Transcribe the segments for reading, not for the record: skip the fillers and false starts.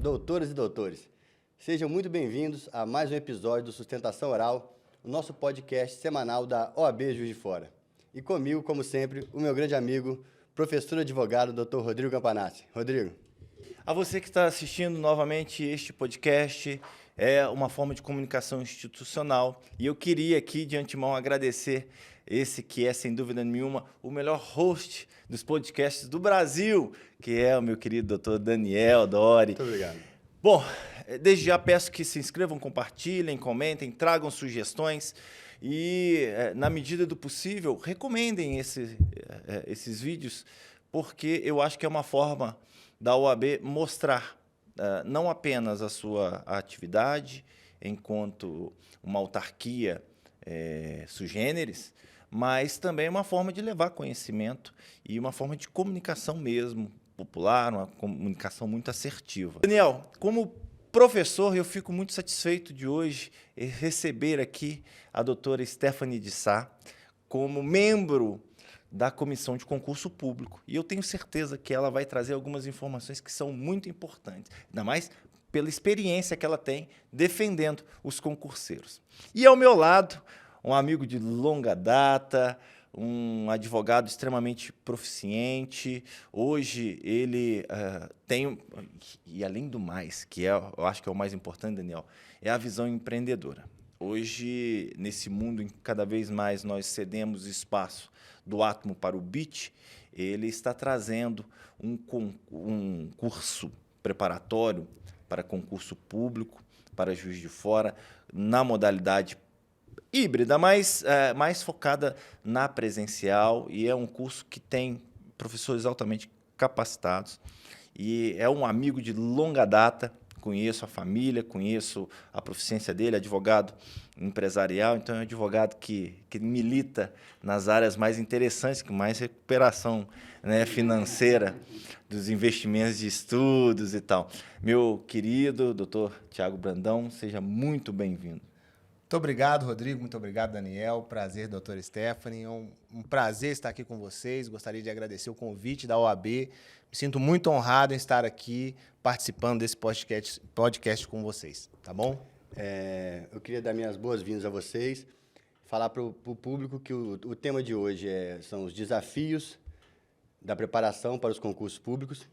doutoras e doutores, sejam muito bem-vindos a mais um episódio do Sustentação Oral, o nosso podcast semanal da OAB Juiz de Fora. E comigo, como sempre, o meu grande amigo, professor e advogado, Dr. Rodrigo Campanacci. Rodrigo. A você que está assistindo novamente este podcast, é uma forma de comunicação institucional e eu queria aqui de antemão agradecer esse que é, sem dúvida nenhuma, o melhor host dos podcasts do Brasil, que é o meu querido Dr. Daniel Dori. Muito obrigado. Bom, desde já peço que se inscrevam, compartilhem, comentem, tragam sugestões e, na medida do possível, recomendem esses vídeos, porque eu acho que é uma forma da OAB mostrar não apenas a sua atividade enquanto uma autarquia sui generis, mas também uma forma de levar conhecimento e uma forma de comunicação mesmo, popular, uma comunicação muito assertiva. Daniel, como professor, eu fico muito satisfeito de hoje receber aqui a doutora Stephanie de Sá como membro da Comissão de Concurso Público. E eu tenho certeza que ela vai trazer algumas informações que são muito importantes, ainda mais pela experiência que ela tem defendendo os concurseiros. E ao meu lado, um amigo de longa data, um advogado extremamente proficiente. Hoje ele tem, e além do mais, que eu acho que é o mais importante, Daniel, é a visão empreendedora. Hoje, nesse mundo em que cada vez mais nós cedemos espaço do átomo para o bit, ele está trazendo um curso preparatório para concurso público, para Juiz de Fora, na modalidade híbrida, mais focada na presencial, e é um curso que tem professores altamente capacitados, e é um amigo de longa data. Conheço a família, conheço a proficiência dele, advogado empresarial, então é um advogado que milita nas áreas mais interessantes, com mais recuperação, né, financeira dos investimentos de estudos e tal. Meu querido doutor Tiago Brandão, seja muito bem-vindo. Muito obrigado, Rodrigo. Muito obrigado, Daniel. Prazer, doutora Stephanie. É um prazer estar aqui com vocês. Gostaria de agradecer o convite da OAB. Me sinto muito honrado em estar aqui participando desse podcast com vocês. Tá bom? Eu queria dar minhas boas-vindas a vocês, falar para o público que o tema de hoje são os desafios da preparação para os concursos públicos.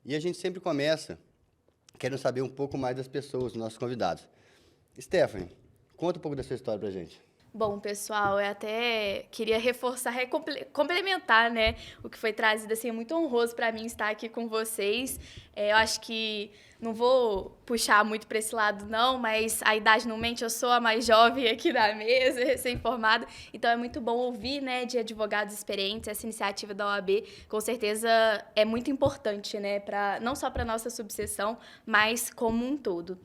E a gente sempre começa querendo saber um pouco mais das pessoas, dos nossos convidados. Stephanie, conta um pouco da sua história pra gente. Bom, pessoal, eu até queria reforçar, complementar, né, o que foi trazido, assim, é muito honroso para mim estar aqui com vocês. Eu acho que não vou puxar muito para esse lado, não, mas a idade não mente, eu sou a mais jovem aqui da mesa, recém-formada, então é muito bom ouvir, né, de advogados experientes, essa iniciativa da OAB, com certeza é muito importante, né, não só para a nossa subseção, mas como um todo.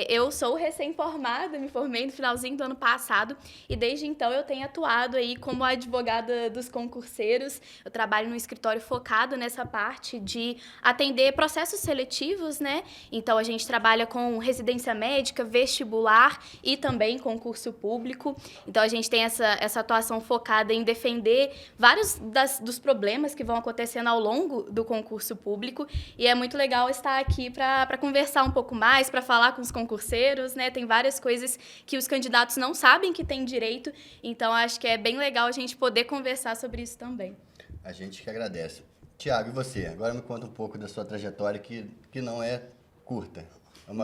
Eu sou recém-formada, me formei no finalzinho do ano passado e desde então eu tenho atuado aí como advogada dos concurseiros. Eu trabalho num escritório focado nessa parte de atender processos seletivos, né? Então a gente trabalha com residência médica, vestibular e também concurso público. Então a gente tem essa atuação focada em defender vários dos problemas que vão acontecendo ao longo do concurso público e é muito legal estar aqui para conversar um pouco mais, para falar com os concurseiros, né? Tem várias coisas que os candidatos não sabem que têm direito, então acho que é bem legal a gente poder conversar sobre isso também. A gente que agradece. Tiago, e você? Agora me conta um pouco da sua trajetória, que não é curta.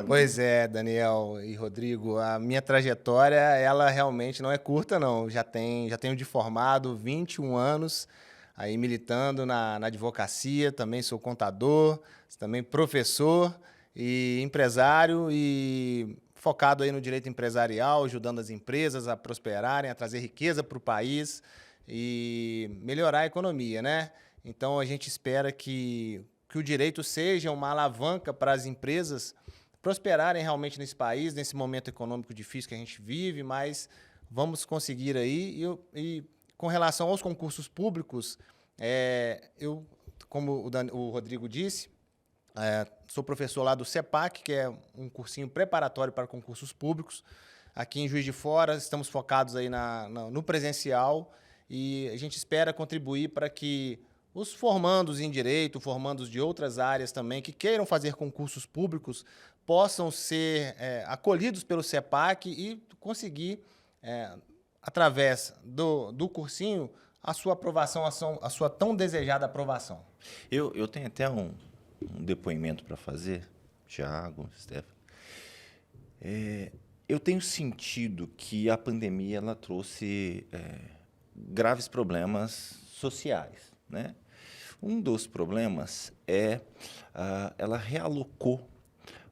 Pois é, Daniel e Rodrigo, a minha trajetória, ela realmente não é curta, não. Já tenho de formado 21 anos, aí militando na advocacia, também sou contador, também professor e empresário e focado aí no direito empresarial, ajudando as empresas a prosperarem, a trazer riqueza para o país e melhorar a economia, né? Então, a gente espera que o direito seja uma alavanca para as empresas prosperarem realmente nesse país, nesse momento econômico difícil que a gente vive, mas vamos conseguir aí. E com relação aos concursos públicos, como o Rodrigo disse, sou professor lá do CEPAC, que é um cursinho preparatório para concursos públicos. Aqui em Juiz de Fora, estamos focados aí no presencial e a gente espera contribuir para que os formandos em direito, formandos de outras áreas também, que queiram fazer concursos públicos, possam ser acolhidos pelo CEPAC e conseguir, através do cursinho, a sua aprovação, a sua tão desejada aprovação. Eu tenho até um depoimento para fazer, Thiago, Stefano. Eu tenho sentido que a pandemia ela trouxe graves problemas sociais, né? Um dos problemas ela realocou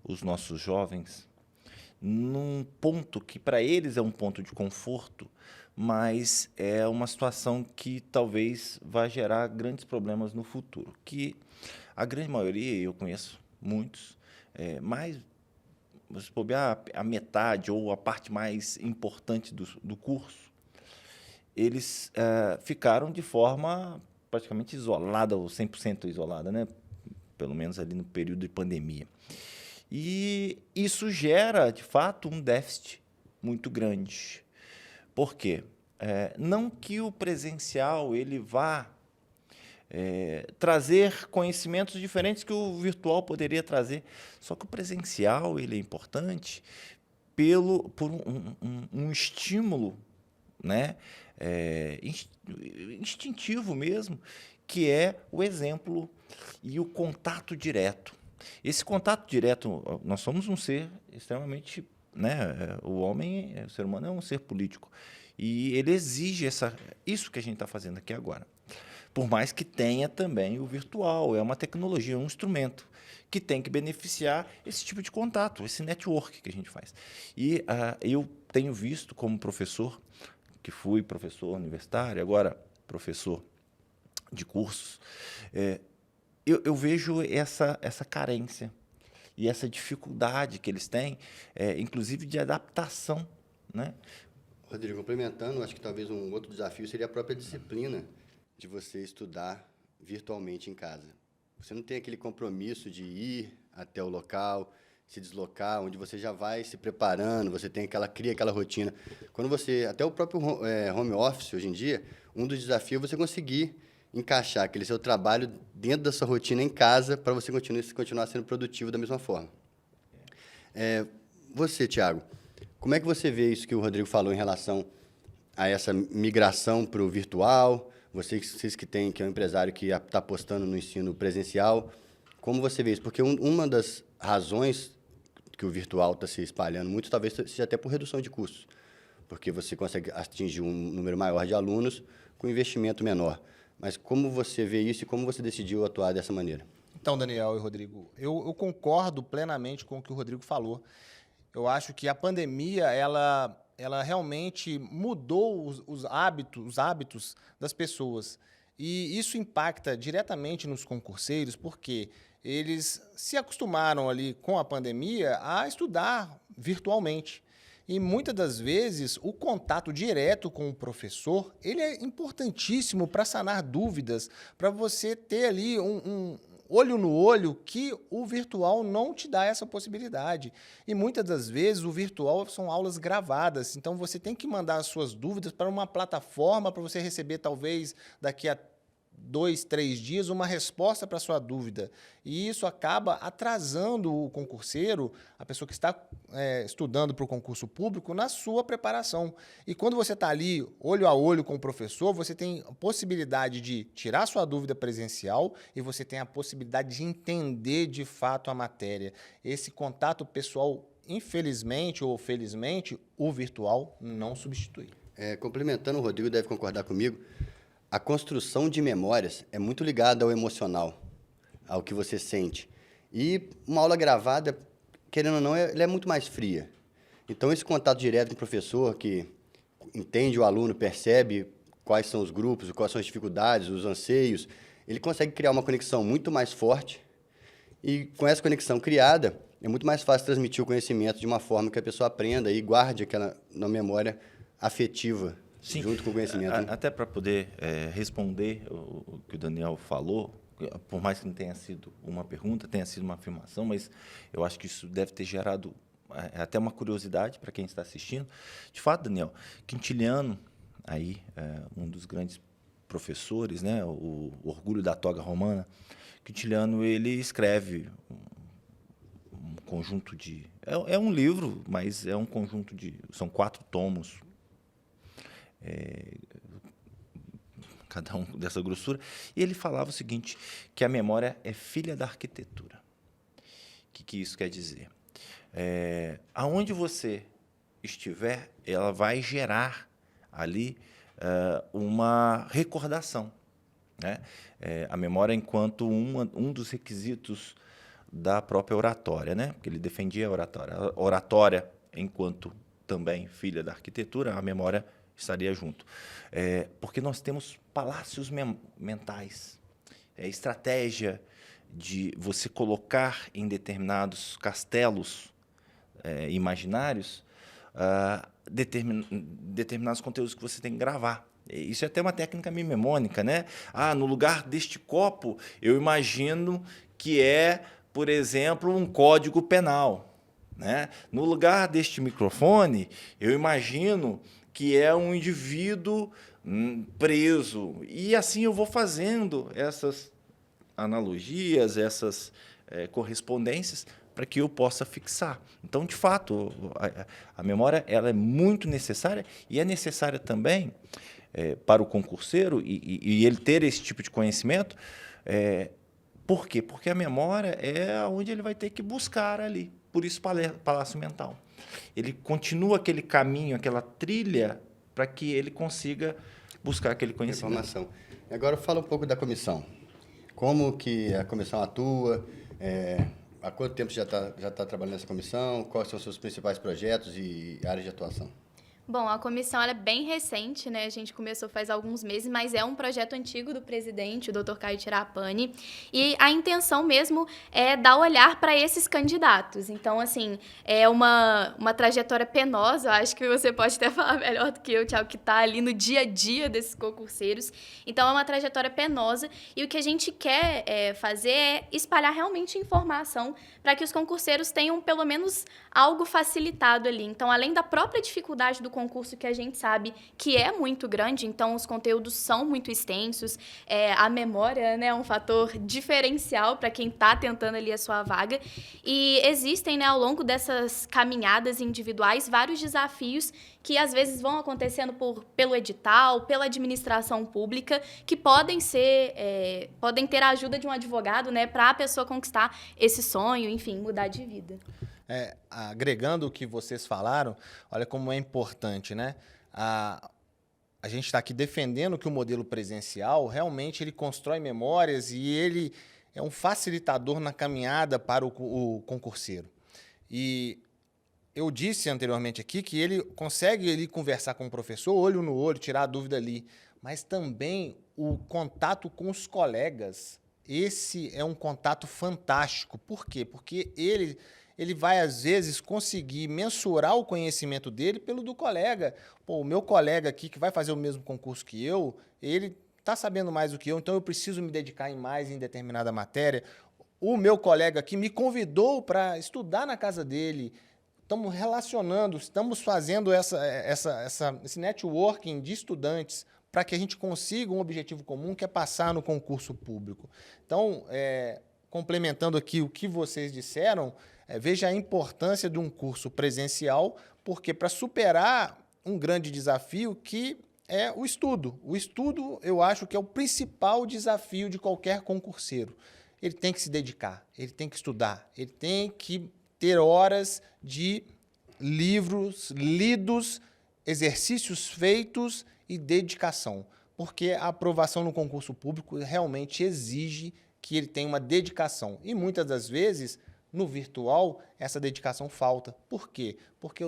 os nossos jovens num ponto que para eles é um ponto de conforto, mas é uma situação que talvez vá gerar grandes problemas no futuro, que a grande maioria, eu conheço muitos, mais, se bobear, a metade ou a parte mais importante do curso, eles ficaram de forma praticamente isolada, ou 100% isolada, né? Pelo menos ali no período de pandemia. E isso gera, de fato, um déficit muito grande. Por quê? Não que o presencial ele vá trazer conhecimentos diferentes que o virtual poderia trazer, só que o presencial ele é importante por um estímulo, né? Instintivo mesmo, que é o exemplo e o contato direto. Esse contato direto, nós somos um ser extremamente, né? O homem, o ser humano é um ser político e ele exige isso que a gente está fazendo aqui agora. Por mais que tenha também o virtual, é uma tecnologia, é um instrumento que tem que beneficiar esse tipo de contato, esse network que a gente faz. E eu tenho visto como professor, que fui professor universitário, agora professor de cursos, eu vejo essa carência e essa dificuldade que eles têm, inclusive de adaptação, né? Rodrigo, complementando, acho que talvez um outro desafio seria a própria disciplina de você estudar virtualmente em casa. Você não tem aquele compromisso de ir até o local, se deslocar, onde você já vai se preparando, você cria aquela rotina. Quando até o próprio home office, hoje em dia, um dos desafios é você conseguir encaixar aquele seu trabalho dentro da sua rotina em casa para você continuar sendo produtivo da mesma forma. Você, Thiago, como é que você vê isso que o Rodrigo falou em relação a essa migração para o virtual? Vocês que é um empresário que está apostando no ensino presencial, como você vê isso? Porque uma das razões que o virtual está se espalhando muito, talvez seja até por redução de custos, porque você consegue atingir um número maior de alunos com investimento menor. Mas como você vê isso e como você decidiu atuar dessa maneira? Então, Daniel e Rodrigo, eu concordo plenamente com o que o Rodrigo falou. Eu acho que a pandemia, ela realmente mudou os hábitos das pessoas. E isso impacta diretamente nos concurseiros, porque eles se acostumaram ali com a pandemia a estudar virtualmente. E muitas das vezes o contato direto com o professor, ele é importantíssimo para sanar dúvidas, para você ter ali um olho no olho, que o virtual não te dá essa possibilidade. E muitas das vezes o virtual são aulas gravadas, então você tem que mandar as suas dúvidas para uma plataforma para você receber talvez daqui a 2, 3 dias uma resposta para a sua dúvida. E isso acaba atrasando o concurseiro, a pessoa que está estudando para o concurso público, na sua preparação. E quando você está ali, olho a olho com o professor, você tem a possibilidade de tirar sua dúvida presencial e você tem a possibilidade de entender de fato a matéria. Esse contato pessoal, infelizmente ou felizmente, o virtual não substitui. Complementando, o Rodrigo deve concordar comigo, a construção de memórias é muito ligada ao emocional, ao que você sente. E uma aula gravada, querendo ou não, ela é muito mais fria. Então, esse contato direto com o professor, que entende o aluno, percebe quais são os grupos, quais são as dificuldades, os anseios, ele consegue criar uma conexão muito mais forte. E com essa conexão criada, é muito mais fácil transmitir o conhecimento de uma forma que a pessoa aprenda e guarde aquela na memória afetiva. Sim, junto com o conhecimento. Até para poder responder o que o Daniel falou, por mais que não tenha sido uma pergunta, tenha sido uma afirmação, mas eu acho que isso deve ter gerado até uma curiosidade para quem está assistindo. De fato, Daniel, Quintiliano, aí, um dos grandes professores, né, o Orgulho da Toga Romana, Quintiliano ele escreve um conjunto de... É um livro, mas é um conjunto de... São 4 tomos, cada um dessa grossura. E ele falava o seguinte, que a memória é filha da arquitetura. O que isso quer dizer? Aonde você estiver, ela vai gerar ali uma recordação, né? A memória enquanto um dos requisitos da própria oratória, né? Porque ele defendia a oratória. A oratória, enquanto também filha da arquitetura, a memória estaria junto. Porque nós temos palácios mentais, estratégia de você colocar em determinados castelos imaginários determinados conteúdos que você tem que gravar. Isso é até uma técnica mnemônica, né? No lugar deste copo, eu imagino que por exemplo, um código penal, né? No lugar deste microfone, eu imagino que é um indivíduo preso. E assim eu vou fazendo essas analogias, essas correspondências, para que eu possa fixar. Então, de fato, a memória ela é muito necessária e é necessária também para o concurseiro e ele ter esse tipo de conhecimento. Por quê? Porque a memória é onde ele vai ter que buscar ali. Por isso, palácio mental. Ele continua aquele caminho, aquela trilha, para que ele consiga buscar aquele conhecimento. Informação. Agora, fala um pouco da comissão. Como que a comissão atua? Há quanto tempo você já tá trabalhando nessa comissão? Quais são os seus principais projetos e áreas de atuação? Bom, a comissão ela é bem recente, né? A gente começou faz alguns meses, mas é um projeto antigo do presidente, o Dr. Caio Tirapani, e a intenção mesmo é dar olhar para esses candidatos. Então, assim, é uma trajetória penosa, eu acho que você pode até falar melhor do que eu, Thiago, que está ali no dia a dia desses concurseiros. Então, é uma trajetória penosa e o que a gente quer fazer é espalhar realmente informação para que os concurseiros tenham pelo menos algo facilitado ali. Então, além da própria dificuldade do concurso, que a gente sabe que é muito grande, então os conteúdos são muito extensos, a memória, né, é um fator diferencial para quem está tentando ali a sua vaga, e existem, né, ao longo dessas caminhadas individuais, vários desafios que às vezes vão acontecendo pelo edital, pela administração pública, que podem ter a ajuda de um advogado, né, para a pessoa conquistar esse sonho, enfim, mudar de vida. Agregando o que vocês falaram, olha como é importante, né? A gente está aqui defendendo que o modelo presencial realmente ele constrói memórias e ele é um facilitador na caminhada para o concurseiro. E eu disse anteriormente aqui que ele consegue conversar com o professor olho no olho, tirar a dúvida ali, mas também o contato com os colegas. Esse é um contato fantástico. Por quê? Porque ele vai, às vezes, conseguir mensurar o conhecimento dele pelo do colega. O meu colega aqui, que vai fazer o mesmo concurso que eu, ele está sabendo mais do que eu, então eu preciso me dedicar mais em determinada matéria. O meu colega aqui me convidou para estudar na casa dele. Estamos relacionando, estamos fazendo esse networking de estudantes para que a gente consiga um objetivo comum, que é passar no concurso público. Então, complementando aqui o que vocês disseram, veja a importância de um curso presencial, porque para superar um grande desafio que é o estudo. O estudo, eu acho que é o principal desafio de qualquer concurseiro. Ele tem que se dedicar, ele tem que estudar, ele tem que ter horas de livros lidos, exercícios feitos e dedicação, porque a aprovação no concurso público realmente exige que ele tenha uma dedicação. E muitas das vezes, no virtual, essa dedicação falta. Por quê? Porque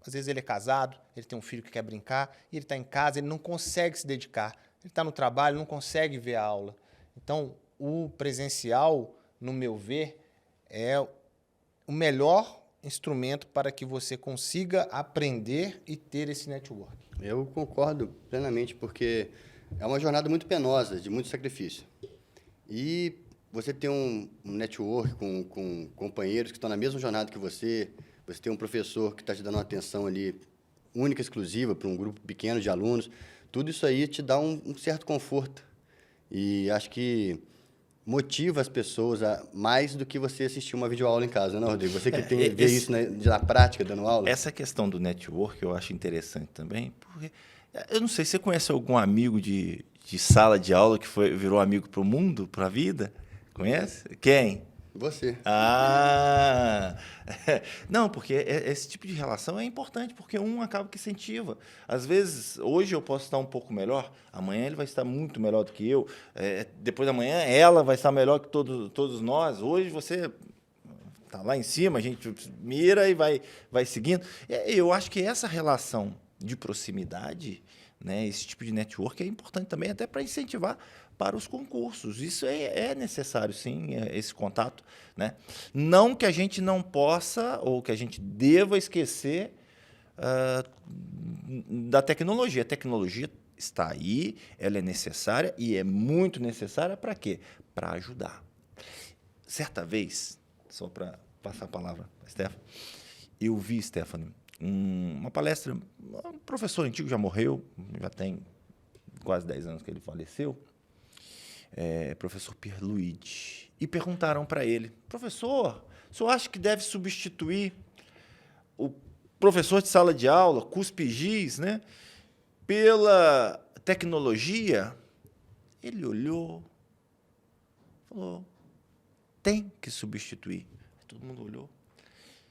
às vezes ele é casado, ele tem um filho que quer brincar, e ele está em casa, ele não consegue se dedicar. Ele está no trabalho, não consegue ver a aula. Então, o presencial, no meu ver, é o melhor instrumento para que você consiga aprender e ter esse network. Eu concordo plenamente, porque é uma jornada muito penosa, de muito sacrifício. E você tem um network com companheiros que estão na mesma jornada que você tem um professor que está te dando uma atenção ali única, exclusiva, para um grupo pequeno de alunos. tudo isso aí te dá um certo conforto. E acho que motiva as pessoas mais do que você assistir uma videoaula em casa, né, Rodrigo? Você que vê isso na prática, dando aula. Essa questão do network eu acho interessante também, porque eu não sei, você conhece algum amigo de sala de aula que virou amigo para o mundo, para a vida? Conhece? Quem? Você. Ah! Não, porque esse tipo de relação é importante, porque um acaba que incentiva. Às vezes, hoje eu posso estar um pouco melhor, amanhã ele vai estar muito melhor do que eu, depois da manhã ela vai estar melhor que todos nós. Hoje você está lá em cima, a gente mira e vai seguindo. Eu acho que essa relação de proximidade, né, esse tipo de network é importante também até para incentivar para os concursos. Isso é necessário, sim, esse contato, né? Não que a gente não possa ou que a gente deva esquecer da tecnologia. A tecnologia está aí, ela é necessária e é muito necessária para quê? Para ajudar. Certa vez, só para passar a palavra para a Stephanie, eu vi, Stephanie, uma palestra, um professor antigo, já morreu, já tem quase 10 anos que ele faleceu, professor Pierluigi, e perguntaram para ele, professor, o senhor acha que deve substituir o professor de sala de aula, cuspe-giz, né, pela tecnologia? Ele olhou, falou, tem que substituir. Todo mundo olhou.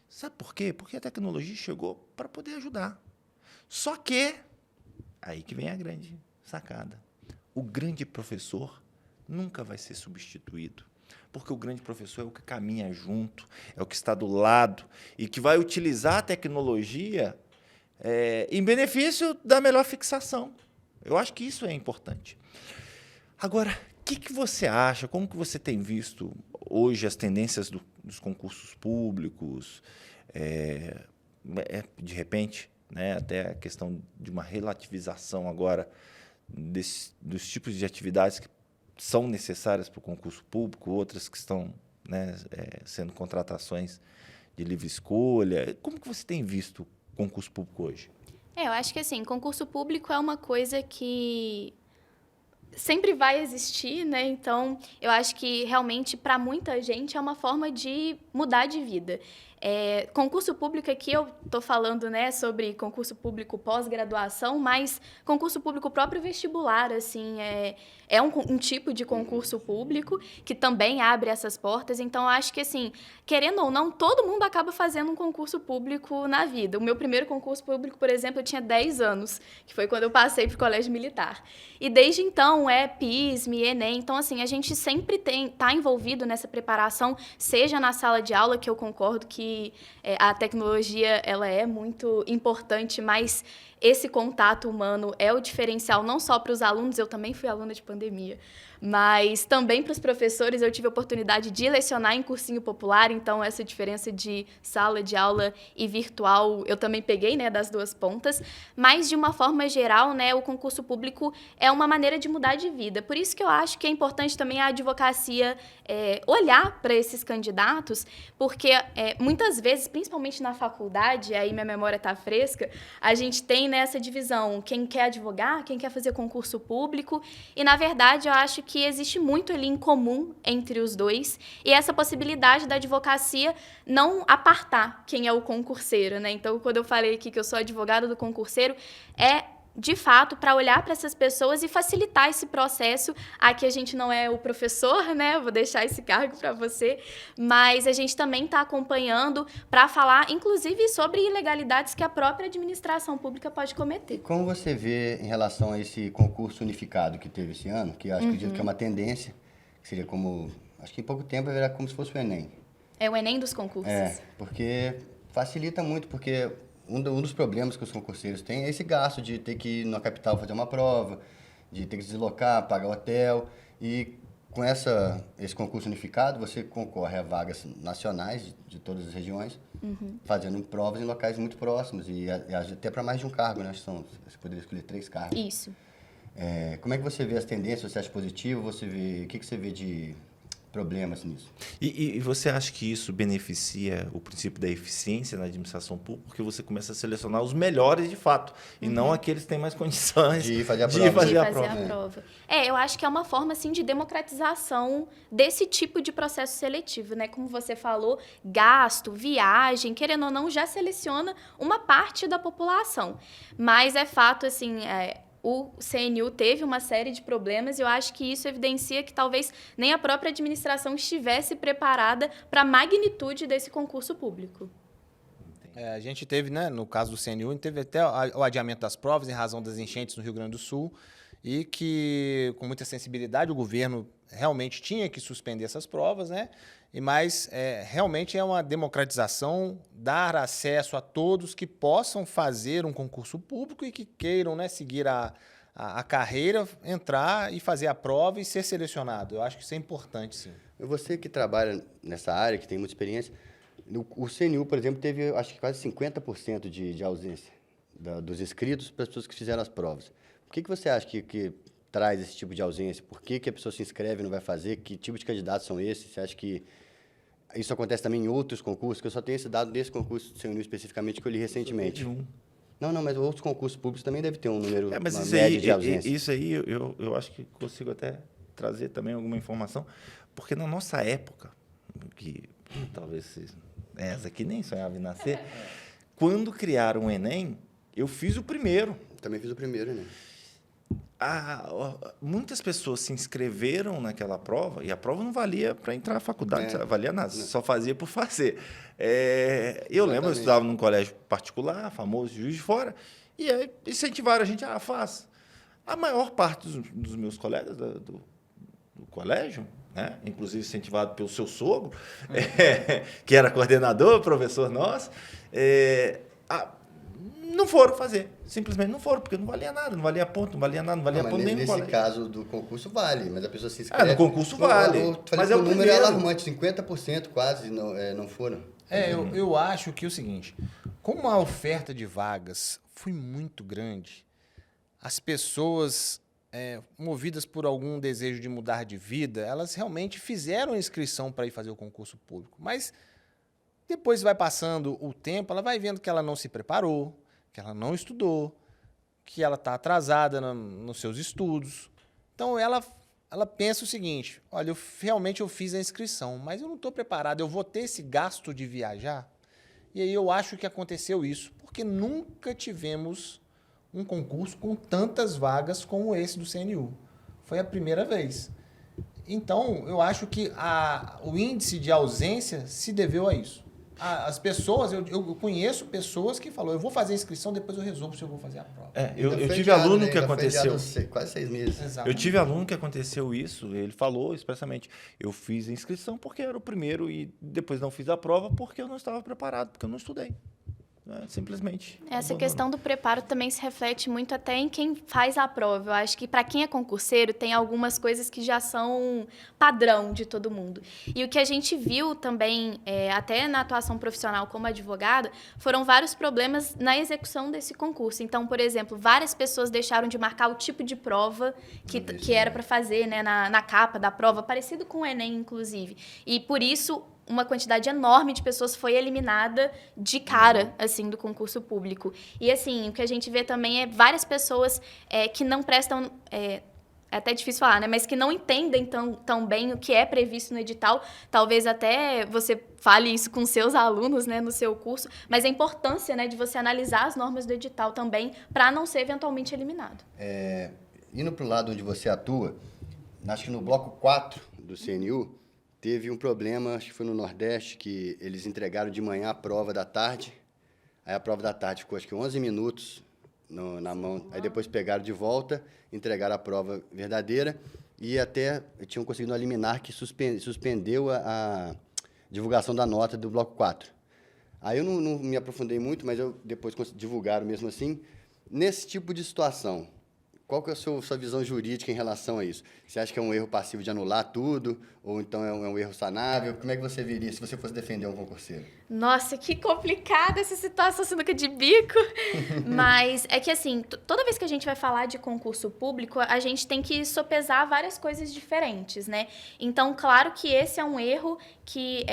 Sabe por quê? Porque a tecnologia chegou para poder ajudar. Só que, aí que vem a grande sacada, o grande professor nunca vai ser substituído, porque o grande professor é o que caminha junto, é o que está do lado e que vai utilizar a tecnologia em benefício da melhor fixação. Eu acho que isso é importante. Agora, o que você acha? Como que você tem visto hoje as tendências dos concursos públicos? De repente, né, até a questão de uma relativização agora dos tipos de atividades que são necessárias para o concurso público, outras que estão, né, sendo contratações de livre escolha. Como que você tem visto o concurso público hoje? Eu acho que assim, concurso público é uma coisa que sempre vai existir, né? Então, eu acho que realmente para muita gente é uma forma de mudar de vida. Concurso público aqui eu estou falando, né, sobre concurso público pós-graduação, mas concurso público próprio vestibular, assim, é um tipo de concurso público que também abre essas portas. Então, eu acho que, assim, querendo ou não, todo mundo acaba fazendo um concurso público na vida. O meu primeiro concurso público, por exemplo, eu tinha 10 anos, que foi quando eu passei para o colégio militar. E desde então, PISME, Enem. Então, assim, a gente sempre tá envolvido nessa preparação, seja na sala de aula, que eu concordo que a tecnologia ela é muito importante, mas esse contato humano é o diferencial não só para os alunos, eu também fui aluna de pandemia, mas também para os professores. Eu tive a oportunidade de lecionar em cursinho popular, então essa diferença de sala de aula e virtual eu também peguei, né, das duas pontas, mas de uma forma geral, né, o concurso público é uma maneira de mudar de vida. Por isso que eu acho que é importante também a advocacia olhar para esses candidatos, porque muitas vezes, principalmente na faculdade, aí minha memória está fresca, a gente tem, né, essa divisão, quem quer advogar, quem quer fazer concurso público, e na verdade eu acho que existe muito ali em comum entre os dois, e essa possibilidade da advocacia não apartar quem é o concurseiro, né? Então, quando eu falei aqui que eu sou advogada do concurseiro, de fato, para olhar para essas pessoas e facilitar esse processo. Aqui a gente não é o professor, né? Eu vou deixar esse cargo para você, mas a gente também está acompanhando para falar, inclusive, sobre ilegalidades que a própria administração pública pode cometer. Como você vê em relação a esse concurso unificado que teve esse ano, que eu acredito que é uma tendência, que seria como, acho que em pouco tempo vai virar como se fosse o Enem. É o Enem dos concursos. Porque facilita muito, porque um dos problemas que os concurseiros têm é esse gasto de ter que ir na capital fazer uma prova, de ter que se deslocar, pagar hotel. E com esse concurso unificado, você concorre a vagas nacionais de todas as regiões, fazendo provas em locais muito próximos, e até para mais de um cargo, né? Você poderia escolher 3 cargos. Isso. Como é que você vê as tendências? Você acha positivo? O que você vê de problemas nisso. E você acha que isso beneficia o princípio da eficiência na administração pública? Porque você começa a selecionar os melhores de fato, e não aqueles que têm mais condições De fazer a de prova. fazer a de fazer prova. a prova. Eu acho que é uma forma, assim, de democratização desse tipo de processo seletivo, né? Como você falou, gasto, viagem, querendo ou não, já seleciona uma parte da população. Mas é fato, assim, o CNU teve uma série de problemas e eu acho que isso evidencia que talvez nem a própria administração estivesse preparada para a magnitude desse concurso público. A gente teve, né, no caso do CNU, a gente teve até o adiamento das provas em razão das enchentes no Rio Grande do Sul e que, com muita sensibilidade, o governo realmente tinha que suspender essas provas, né? Mas realmente é uma democratização, dar acesso a todos que possam fazer um concurso público e que queiram, né, seguir a carreira, entrar e fazer a prova e ser selecionado. Eu acho que isso é importante, sim. Você que trabalha nessa área, que tem muita experiência, o CNU, por exemplo, teve, acho que quase 50% de ausência dos inscritos para as pessoas que fizeram as provas. Por que você acha que traz esse tipo de ausência? Por que a pessoa se inscreve e não vai fazer? Que tipo de candidatos são esses? Você acha que isso acontece também em outros concursos? Que eu só tenho esse dado desse concurso do CNU especificamente que eu li recentemente. Não, mas outros concursos públicos também devem ter um número, Mas uma isso média aí, de ausência. isso aí eu acho que consigo até trazer também alguma informação, porque na nossa época, que talvez essa aqui nem sonhava em nascer, quando criaram o Enem, eu fiz o primeiro. Também fiz o primeiro, né? Muitas pessoas se inscreveram naquela prova e a prova não valia para entrar na faculdade, valia nada, só fazia por fazer. Eu lembro, eu estudava num colégio particular, famoso Juiz de Fora, e aí incentivaram a gente, faz. A maior parte dos meus colegas do colégio, né, inclusive incentivado pelo seu sogro, que era coordenador, professor nosso, não foram fazer. Simplesmente não foram, porque não valia nada, não valia ponto, não valia nada, não valia ponto nem no colégio. Nesse caso do concurso vale, mas a pessoa se inscreve. No concurso vale. Mas o número é alarmante, 50% quase não foram. Eu acho que é o seguinte, como a oferta de vagas foi muito grande, as pessoas, movidas por algum desejo de mudar de vida, elas realmente fizeram a inscrição para ir fazer o concurso público. Mas depois vai passando o tempo, ela vai vendo que ela não se preparou, que ela não estudou, que ela está atrasada nos seus estudos. Então, ela pensa o seguinte, olha, realmente eu fiz a inscrição, mas eu não estou preparado, eu vou ter esse gasto de viajar? E aí eu acho que aconteceu isso, porque nunca tivemos um concurso com tantas vagas como esse do CNU. Foi a primeira vez. Então, eu acho que o índice de ausência se deveu a isso. As pessoas, eu conheço pessoas que falam, eu vou fazer a inscrição, depois eu resolvo se eu vou fazer a prova. Eu tive aluno que aconteceu. Quase 6 meses. Exatamente. Eu tive aluno que aconteceu isso, ele falou expressamente, eu fiz a inscrição porque era o primeiro e depois não fiz a prova porque eu não estava preparado, porque eu não estudei. Simplesmente. Essa questão do preparo também se reflete muito até em quem faz a prova. Eu acho que para quem é concurseiro tem algumas coisas que já são padrão de todo mundo. E o que a gente viu também, até na atuação profissional como advogada, foram vários problemas na execução desse concurso. Então, por exemplo, várias pessoas deixaram de marcar o tipo de prova que era para fazer, né, na capa da prova, parecido com o Enem, inclusive. E por isso uma quantidade enorme de pessoas foi eliminada de cara, assim, do concurso público. E, assim, o que a gente vê também é várias pessoas que não prestam... É até difícil falar, né? Mas que não entendem tão bem o que é previsto no edital. Talvez até você fale isso com seus alunos, né, no seu curso. Mas a importância, né, de você analisar as normas do edital também para não ser eventualmente eliminado. Indo para o lado onde você atua, acho que no bloco 4 do CNU, teve um problema, acho que foi no Nordeste, que eles entregaram de manhã a prova da tarde. Aí a prova da tarde ficou, acho que 11 minutos na mão. Aí depois pegaram de volta, entregaram a prova verdadeira e até tinham conseguido uma liminar que suspendeu a divulgação da nota do bloco 4. Aí eu não me aprofundei muito, mas depois divulgaram mesmo assim. Nesse tipo de situação, qual que é a sua visão jurídica em relação a isso? Você acha que é um erro passivo de anular tudo? Ou então é um erro sanável? Como é que você veria se você fosse defender um concurseiro? Nossa, que complicada essa situação, sinuca de bico. Mas é que, assim, toda vez que a gente vai falar de concurso público, a gente tem que sopesar várias coisas diferentes, né? Então, claro que esse é um erro que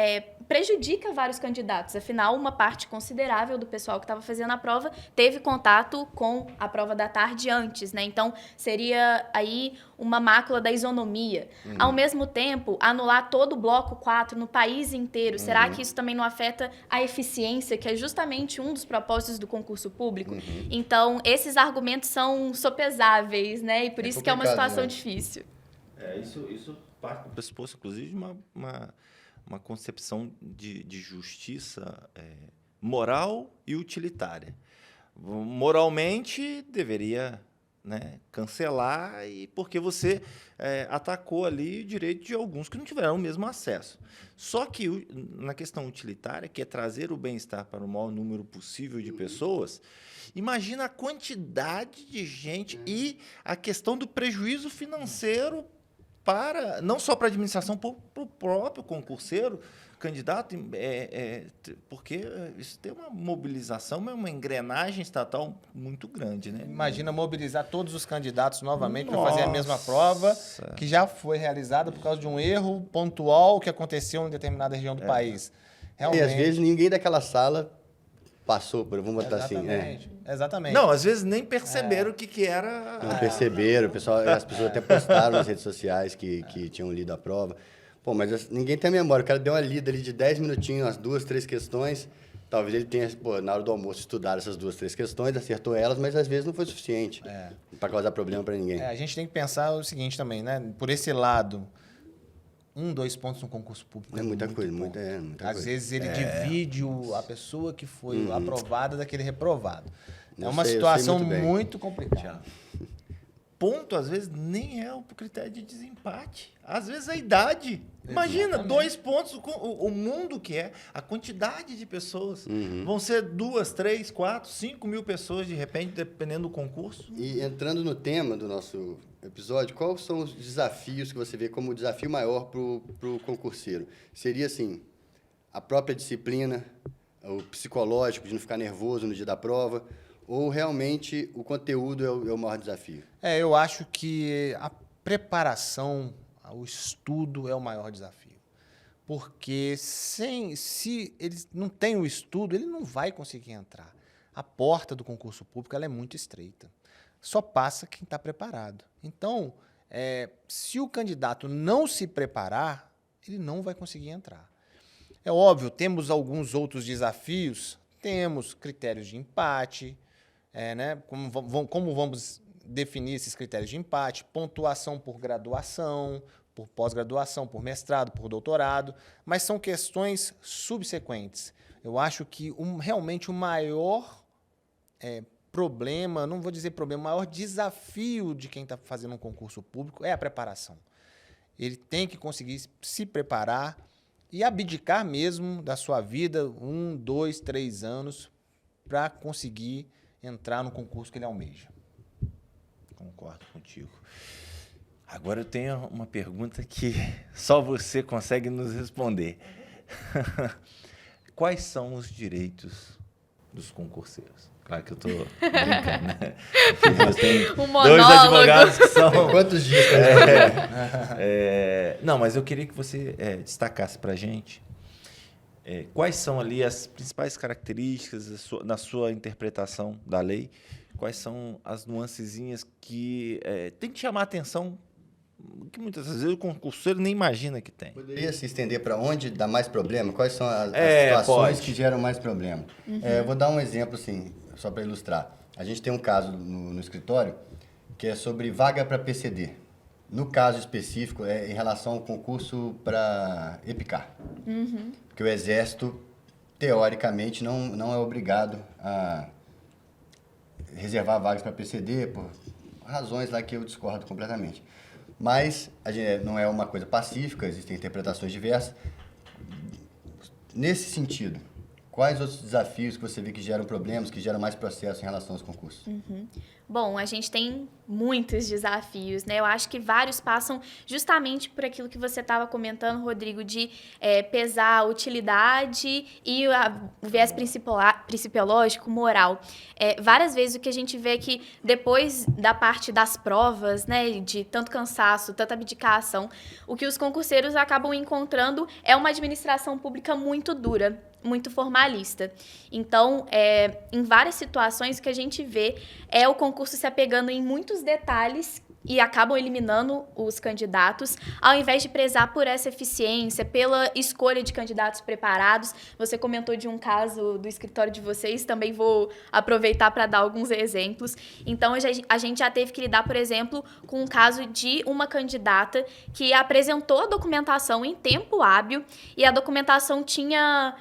prejudica vários candidatos. Afinal, uma parte considerável do pessoal que estava fazendo a prova teve contato com a prova da tarde antes, né? Então, seria aí uma mácula da isonomia. Ao mesmo tempo, anular todo o bloco 4 no país inteiro, será que isso também não afeta a eficiência, que é justamente um dos propósitos do concurso público? Então, esses argumentos são sopesáveis, né? E por isso que é uma situação difícil. Isso parte do pressuposto, inclusive, de uma concepção de justiça moral e utilitária. Moralmente, deveria, né, cancelar, porque você atacou ali o direito de alguns que não tiveram o mesmo acesso. Só que na questão utilitária, que é trazer o bem-estar para o maior número possível de pessoas, imagina a quantidade de gente e a questão do prejuízo financeiro não só para a administração, para o próprio concurseiro, candidato, porque isso tem uma mobilização, uma engrenagem estatal muito grande, né? Imagina mobilizar todos os candidatos novamente para fazer a mesma prova, que já foi realizada por causa de um erro pontual que aconteceu em determinada região do país. Realmente. E às vezes ninguém daquela sala passou por, vamos botar assim. Exatamente. Não, às vezes nem perceberam o que era. Não perceberam, as pessoas até postaram nas redes sociais que tinham lido a prova. Pô, mas ninguém tem a memória. O cara deu uma lida ali de 10 minutinhos, umas 2, 3 questões. Talvez ele tenha, na hora do almoço, estudado essas 2, 3 questões, acertou elas, mas às vezes não foi suficiente para causar problema para ninguém. A gente tem que pensar o seguinte também, né? Por esse lado, 2 pontos no concurso público É muita muito coisa, pouco. muita Às coisa. vezes ele divide a pessoa que foi aprovada daquele reprovado. Eu uma sei situação muito bem. muito complicada. Ponto, às vezes, nem é o critério de desempate. Às vezes, a idade. Imagina, 2 pontos, o mundo que é, a quantidade de pessoas. Vão ser 2, 3, 4, 5 mil pessoas, de repente, dependendo do concurso. E entrando no tema do nosso episódio, quais são os desafios que você vê como o desafio maior para o concurseiro? Seria, assim, a própria disciplina, o psicológico, de não ficar nervoso no dia da prova, ou realmente o conteúdo é o maior desafio? Eu acho que a preparação, o estudo é o maior desafio. Porque se ele não tem o estudo, ele não vai conseguir entrar. A porta do concurso público ela é muito estreita. Só passa quem está preparado. Então, se o candidato não se preparar, ele não vai conseguir entrar. É óbvio, temos alguns outros desafios, temos critérios de empate, né? Como vamos definir esses critérios de empate, pontuação por graduação, por pós-graduação, por mestrado, por doutorado, mas são questões subsequentes. Eu acho que realmente o maior problema, não vou dizer problema, o maior desafio de quem está fazendo um concurso público é a preparação. Ele tem que conseguir se preparar e abdicar mesmo da sua vida 1, 2, 3 anos para conseguir entrar no concurso que ele almeja. Concordo contigo. Agora eu tenho uma pergunta que só você consegue nos responder. Quais são os direitos dos concurseiros? Claro que eu estou brincando, né? Tem dois advogados que são... Quantos dias? Não, mas eu queria que você destacasse para a gente quais são ali as principais características na sua interpretação da lei, quais são as nuancezinhas que tem que chamar a atenção, que muitas vezes o concurseiro nem imagina que tem. Poderia se estender para onde dá mais problema? Quais são as situações que geram mais problema? Vou dar um exemplo, assim, só para ilustrar. A gente tem um caso no escritório que é sobre vaga para PCD. No caso específico, é em relação ao concurso para EPICAR. Porque o Exército, teoricamente, não é obrigado a reservar vagas para PCD por razões lá que eu discordo completamente. Mas não é uma coisa pacífica, existem interpretações diversas. Nesse sentido, quais outros desafios que você vê que geram problemas, que geram mais processo em relação aos concursos? Bom, a gente tem muitos desafios, né? Eu acho que vários passam justamente por aquilo que você estava comentando, Rodrigo, de pesar a utilidade e o viés principiológico, moral. Várias vezes o que a gente vê é que depois da parte das provas, né, de tanto cansaço, tanta abdicação, o que os concurseiros acabam encontrando é uma administração pública muito dura, muito formalista. Então, em várias situações, o que a gente vê é o concurso se apegando em muitos detalhes e acabam eliminando os candidatos, ao invés de prezar por essa eficiência, pela escolha de candidatos preparados. Você comentou de um caso do escritório de vocês, também vou aproveitar para dar alguns exemplos. Então, a gente já teve que lidar, por exemplo, com um caso de uma candidata que apresentou a documentação em tempo hábil e a documentação tinha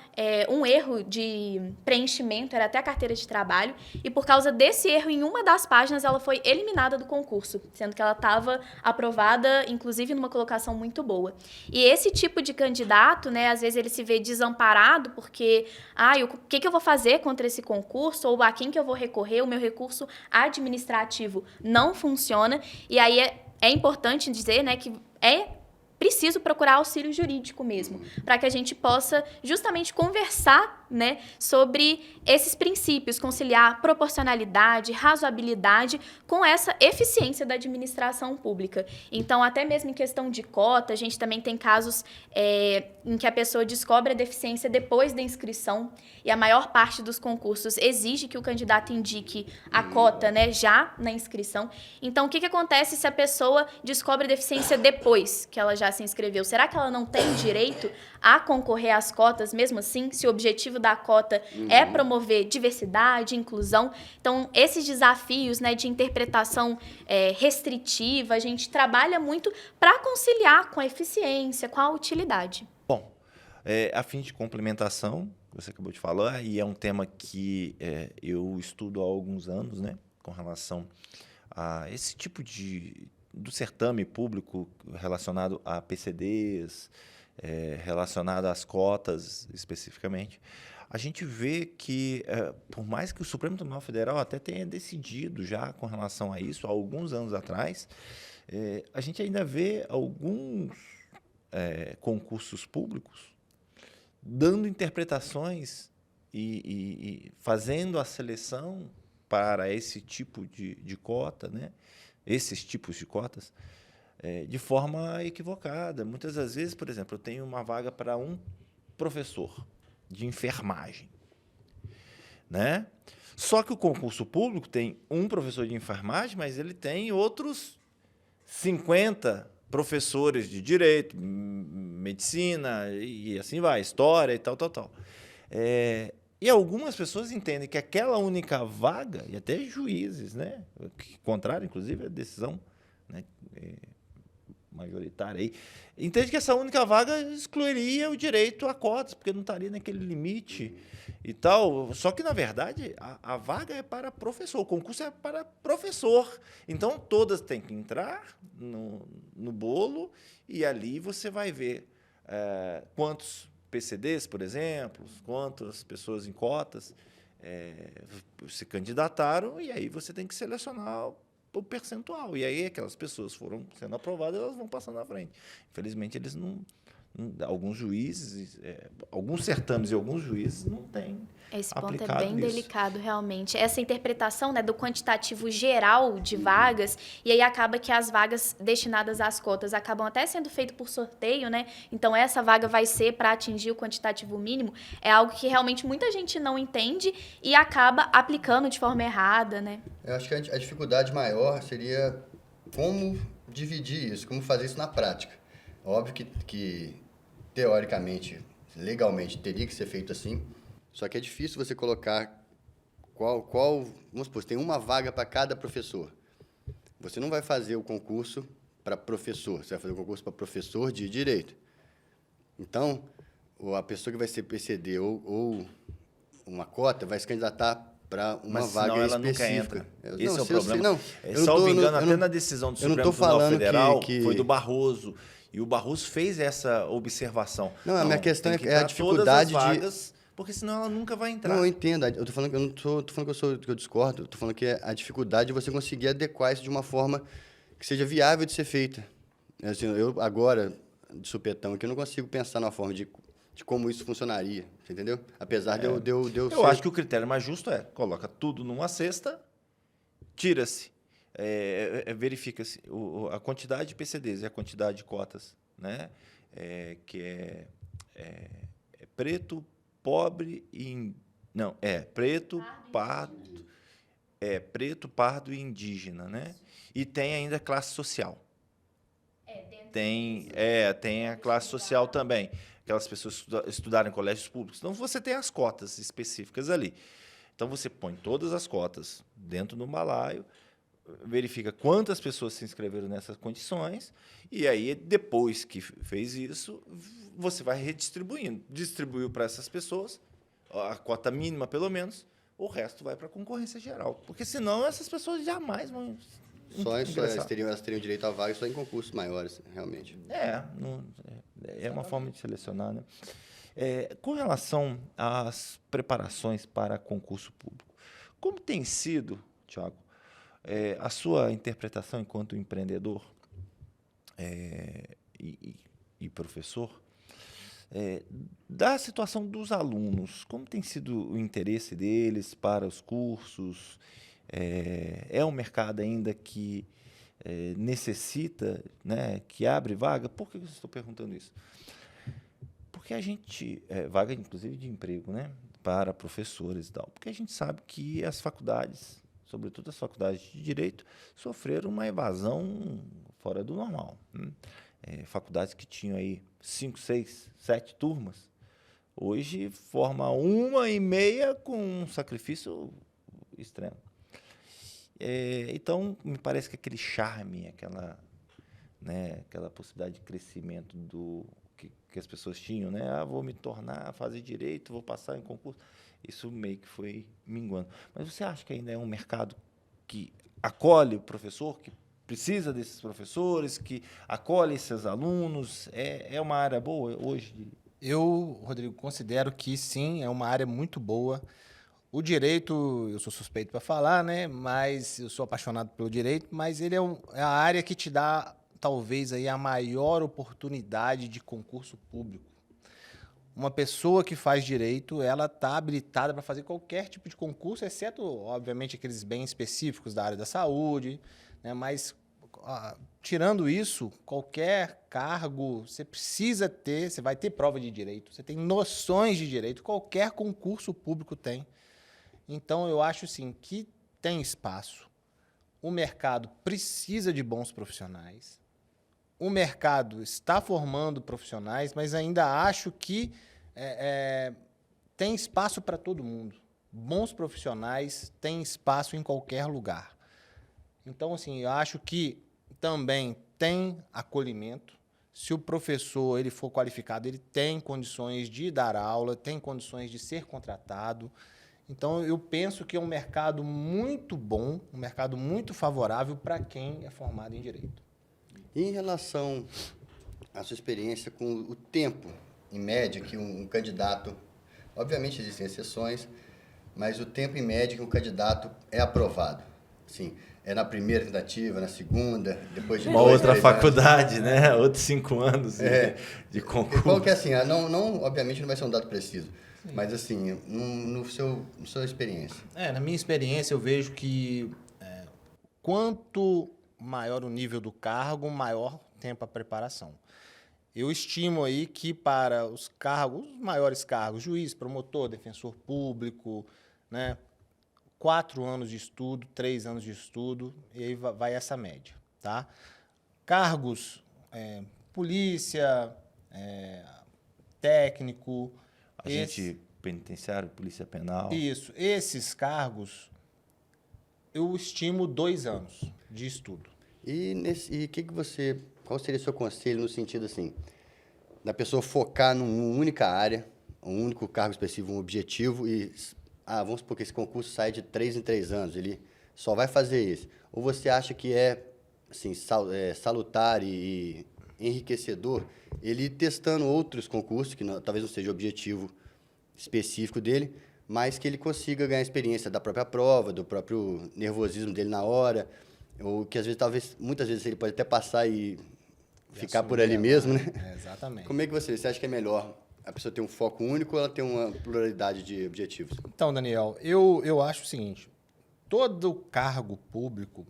um erro de preenchimento, era até a carteira de trabalho, e por causa desse erro, em uma das páginas, ela foi eliminada do concurso, sendo que ela estava aprovada, inclusive, numa colocação muito boa. E esse tipo de candidato, né, às vezes ele se vê desamparado porque, o que eu vou fazer contra esse concurso? Ou a quem que eu vou recorrer? O meu recurso administrativo não funciona. E aí é importante dizer, né, que preciso procurar auxílio jurídico mesmo, para que a gente possa justamente conversar, né, sobre esses princípios, conciliar proporcionalidade, razoabilidade com essa eficiência da administração pública. Então, até mesmo em questão de cota, a gente também tem casos em que a pessoa descobre a deficiência depois da inscrição, e a maior parte dos concursos exige que o candidato indique a cota, né, já na inscrição. Então, o que acontece se a pessoa descobre a deficiência depois que ela já se inscreveu? Será que ela não tem direito a concorrer às cotas mesmo assim, se o objetivo da cota é promover diversidade, inclusão? Então, esses desafios, né, de interpretação restritiva, a gente trabalha muito para conciliar com a eficiência, com a utilidade. Bom, a fim de complementação, você acabou de falar, e é um tema que eu estudo há alguns anos, né, com relação a esse tipo do certame público relacionado a PCDs, relacionado às cotas especificamente. A gente vê que, por mais que o Supremo Tribunal Federal até tenha decidido já com relação a isso, há alguns anos atrás, a gente ainda vê alguns concursos públicos dando interpretações e fazendo a seleção para esse tipo de cota, né? Esses tipos de cotas, de forma equivocada. Muitas das vezes, por exemplo, eu tenho uma vaga para um professor de enfermagem, né? Só que o concurso público tem um professor de enfermagem, mas ele tem outros 50 professores de direito, medicina e assim vai, história e tal. E algumas pessoas entendem que aquela única vaga, e até juízes, né, que contrário, inclusive, a decisão, né, majoritária aí, entende que essa única vaga excluiria o direito a cotas, porque não estaria naquele limite e tal. Só que, na verdade, a vaga é para professor, o concurso é para professor. Então, todas têm que entrar no bolo e ali você vai ver quantos PCDs, por exemplo, quantas pessoas em cotas se candidataram, e aí você tem que selecionar o percentual. E aí aquelas pessoas foram sendo aprovadas, elas vão passando à frente. Infelizmente, eles não alguns juízes, alguns certames e alguns juízes não têm. Esse ponto é bem delicado, realmente. Essa interpretação, né, do quantitativo geral de vagas, e aí acaba que as vagas destinadas às cotas acabam até sendo feitas por sorteio, né? Então, essa vaga vai ser para atingir o quantitativo mínimo. É algo que realmente muita gente não entende e acaba aplicando de forma errada, né? Eu acho que a dificuldade maior seria como dividir isso, como fazer isso na prática. Óbvio que teoricamente, legalmente, teria que ser feito assim. Só que é difícil você colocar vamos supor, tem uma vaga para cada professor. Você não vai fazer o concurso para professor, você vai fazer o concurso para professor de direito. Então, a pessoa que vai ser PCD ou uma cota vai se candidatar para uma vaga ela específica. Nunca entra. Esse é o problema. Salvo engano, até na decisão do Supremo Tribunal Federal, foi do Barroso. E o Barroso fez essa observação. Não, a minha questão é a dificuldade porque senão ela nunca vai entrar. Não, eu entendo. Eu tô falando que eu não tô falando que eu discordo. Eu tô falando que é a dificuldade de você conseguir adequar isso de uma forma que seja viável de ser feita. Assim, eu agora, de supetão aqui, eu não consigo pensar numa forma de como isso funcionaria, você entendeu? Apesar de eu Eu acho que o critério mais justo é coloca tudo numa cesta, tira-se, verifica-se a quantidade de PCDs e a quantidade de cotas, né? Que é preto, pobre e não preto, pardo, preto, pardo e indígena, né? E tem ainda classe social. Tem a classe social também. Aquelas pessoas que estudaram em colégios públicos. Então, você tem as cotas específicas ali. Então, você põe todas as cotas dentro do balaio, verifica quantas pessoas se inscreveram nessas condições, e aí, depois que fez isso, você vai redistribuindo. Distribuiu para essas pessoas, a cota mínima, pelo menos, o resto vai para a concorrência geral. Porque, senão, essas pessoas jamais vão... elas teriam direito a vaga só em concursos maiores, realmente. É uma forma de selecionar, né? Com relação às preparações para concurso público, como tem sido, Thiago, a sua interpretação enquanto empreendedor e professor da situação dos alunos? Como tem sido o interesse deles para os cursos? É um mercado ainda que necessita, né, que abre vaga? Por que eu estou perguntando isso? Porque a gente... vaga, inclusive, de emprego, né, para professores e tal. Porque a gente sabe que as faculdades, sobretudo as faculdades de Direito, sofreram uma evasão fora do normal. Né? Faculdades que tinham aí 5, 6, 7 turmas, hoje forma 1,5 com um sacrifício extremo. Então, me parece que aquele charme, aquela possibilidade de crescimento que as pessoas tinham, né? Vou me tornar, fazer direito, vou passar em concurso. Isso meio que foi minguando. Mas você acha que ainda é um mercado que acolhe o professor, que precisa desses professores, que acolhe esses alunos? É uma área boa hoje? Eu, Rodrigo, considero que sim, é uma área muito boa. O direito, eu sou suspeito para falar, né? Mas eu sou apaixonado pelo direito, mas ele é a área que te dá, talvez, aí, a maior oportunidade de concurso público. Uma pessoa que faz direito, ela está habilitada para fazer qualquer tipo de concurso, exceto, obviamente, aqueles bem específicos da área da saúde, né? Mas, tirando isso, qualquer cargo, você precisa ter, você vai ter prova de direito, você tem noções de direito, qualquer concurso público tem. Então, eu acho, sim, que tem espaço. O mercado precisa de bons profissionais. O mercado está formando profissionais, mas ainda acho que tem espaço para todo mundo. Bons profissionais têm espaço em qualquer lugar. Então, assim, eu acho que também tem acolhimento. Se o professor ele for qualificado, ele tem condições de dar aula, tem condições de ser contratado. Então, eu penso que é um mercado muito bom, um mercado muito favorável para quem é formado em Direito. E em relação à sua experiência com o tempo, em média, que um candidato... Obviamente, existem exceções, mas o tempo, em média, que um candidato é aprovado. Assim, é na primeira tentativa, na segunda, depois de uma 2, outra 3 faculdade, anos. Né? Outros 5 anos de concurso. Qual que é assim? Obviamente, não vai ser um dado preciso. Sim. Mas, assim, na sua experiência. Na minha experiência, eu vejo que quanto maior o nível do cargo, maior tempo a preparação. Eu estimo aí que para os maiores cargos, juiz, promotor, defensor público, né, 4 anos de estudo, 3 anos de estudo, e aí vai essa média. Tá? Cargos, polícia, técnico... Agente penitenciário, polícia penal. Isso. Esses cargos, eu estimo 2 anos de estudo. Qual seria o seu conselho no sentido assim, da pessoa focar numa única área, um único cargo específico, um objetivo e, vamos supor que esse concurso sai de 3 em 3 anos, ele só vai fazer isso. Ou você acha que assim, salutar e enriquecedor ele ir testando outros concursos, que talvez não seja o objetivo específico dele, mas que ele consiga ganhar experiência da própria prova, do próprio nervosismo dele na hora, ou que às vezes, muitas vezes ele pode até passar e ficar por ali mesmo, né? Exatamente. Como é que você acha que é melhor a pessoa ter um foco único ou ela ter uma pluralidade de objetivos? Então, Daniel, eu acho o seguinte, todo cargo público,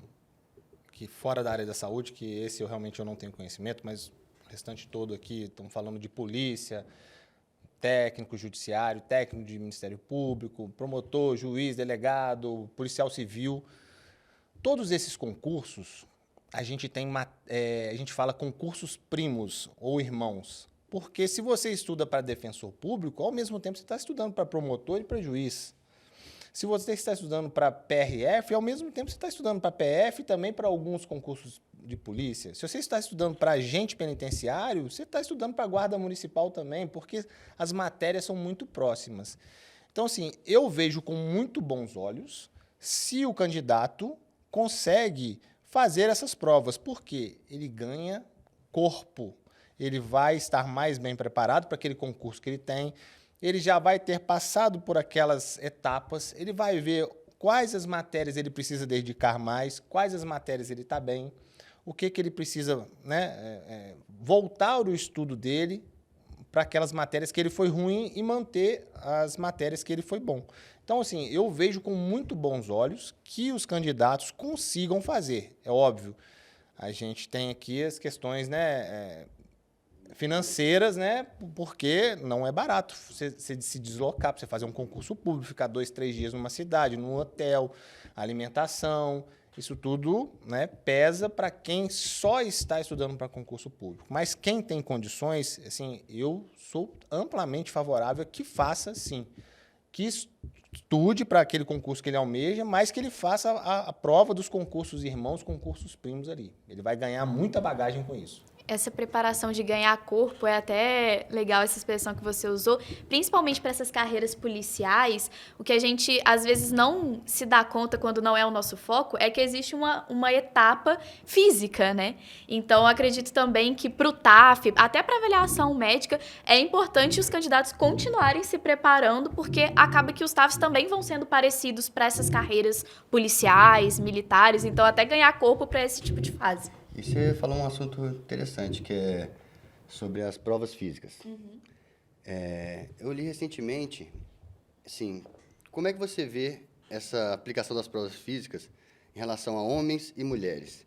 que fora da área da saúde, que esse eu realmente não tenho conhecimento, mas o restante todo aqui, estamos falando de polícia, técnico judiciário, técnico de Ministério Público, promotor, juiz, delegado, policial civil, todos esses concursos, a gente fala concursos primos ou irmãos, porque se você estuda para defensor público, ao mesmo tempo você está estudando para promotor e para juiz. Se você está estudando para PRF, ao mesmo tempo você está estudando para PF e também para alguns concursos de polícia. Se você está estudando para agente penitenciário, você está estudando para guarda municipal também, porque as matérias são muito próximas. Então, assim, eu vejo com muito bons olhos se o candidato consegue fazer essas provas, porque ele ganha corpo, ele vai estar mais bem preparado para aquele concurso que ele tem, ele já vai ter passado por aquelas etapas, ele vai ver quais as matérias ele precisa dedicar mais, quais as matérias ele está bem, o que ele precisa, né, voltar o estudo dele para aquelas matérias que ele foi ruim e manter as matérias que ele foi bom. Então, assim, eu vejo com muito bons olhos que os candidatos consigam fazer. É óbvio, a gente tem aqui as questões, né, financeiras, né, porque não é barato você se deslocar, para você fazer um concurso público, ficar 2, 3 dias numa cidade, num hotel, alimentação, isso tudo, né, pesa para quem só está estudando para concurso público. Mas quem tem condições, assim, eu sou amplamente favorável a que faça, sim, que estude para aquele concurso que ele almeja, mas que ele faça a prova dos concursos irmãos, concursos primos ali. Ele vai ganhar muita bagagem com isso. Essa preparação de ganhar corpo é até legal essa expressão que você usou, principalmente para essas carreiras policiais. O que a gente, às vezes, não se dá conta quando não é o nosso foco é que existe uma etapa física, né? Então, eu acredito também que para o TAF, até para avaliação médica, é importante os candidatos continuarem se preparando, porque acaba que os TAFs também vão sendo parecidos para essas carreiras policiais, militares, então até ganhar corpo para esse tipo de fase. E você falou um assunto interessante, que é sobre as provas físicas. Eu li recentemente, assim, como é que você vê essa aplicação das provas físicas em relação a homens e mulheres?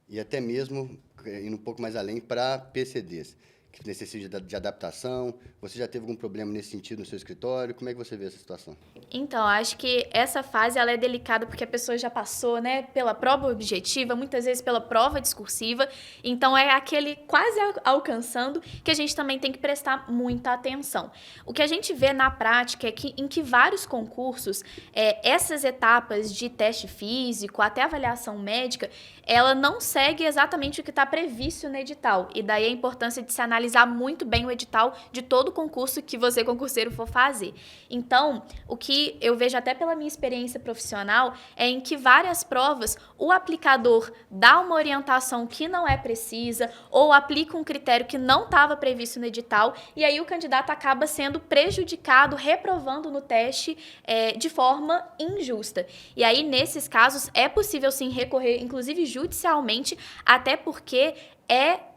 E até mesmo, indo um pouco mais além, para PCDs, que necessitam de adaptação. Você já teve algum problema nesse sentido no seu escritório? Como é que você vê essa situação? Então, acho que essa fase ela é delicada porque a pessoa já passou, né, pela prova objetiva, muitas vezes pela prova discursiva. Então, é aquele quase alcançando que a gente também tem que prestar muita atenção. O que a gente vê na prática é que em que vários concursos, essas etapas de teste físico, até avaliação médica, ela não segue exatamente o que está previsto no edital. E daí a importância de se analisar muito bem o edital de todo concurso que você, concurseiro, for fazer. Então, o que eu vejo até pela minha experiência profissional é em que várias provas o aplicador dá uma orientação que não é precisa ou aplica um critério que não estava previsto no edital e aí o candidato acaba sendo prejudicado, reprovando no teste de forma injusta. E aí, nesses casos, é possível sim recorrer, inclusive judicialmente, até porque é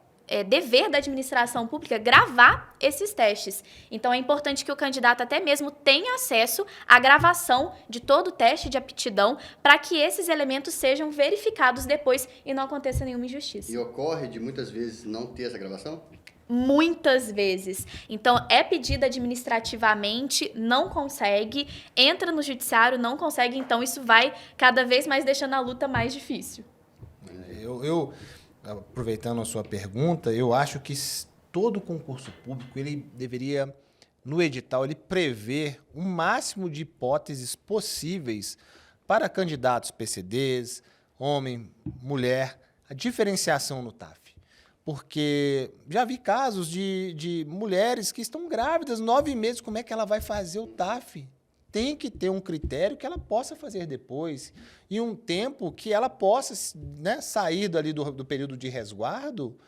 dever da administração pública gravar esses testes. Então, é importante que o candidato até mesmo tenha acesso à gravação de todo o teste de aptidão para que esses elementos sejam verificados depois e não aconteça nenhuma injustiça. E ocorre de muitas vezes não ter essa gravação? Muitas vezes. Então, é pedido administrativamente, não consegue, entra no judiciário, não consegue, então isso vai cada vez mais deixando a luta mais difícil. Aproveitando a sua pergunta, eu acho que todo concurso público, ele deveria, no edital, ele prever o máximo de hipóteses possíveis para candidatos PCDs, homem, mulher, a diferenciação no TAF. Porque já vi casos de mulheres que estão grávidas, 9 meses, como é que ela vai fazer o TAF? Tem que ter um critério que ela possa fazer depois e um tempo que ela possa, né, sair dali do período de resguardo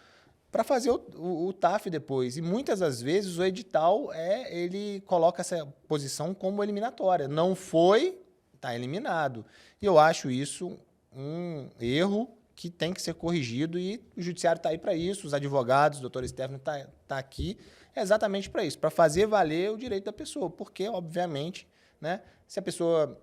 para fazer o TAF depois. E muitas das vezes o edital ele coloca essa posição como eliminatória. Não foi, está eliminado. E eu acho isso um erro que tem que ser corrigido e o judiciário está aí para isso, os advogados, o doutor Stefano está aqui exatamente para isso, para fazer valer o direito da pessoa, porque, obviamente, né, se a pessoa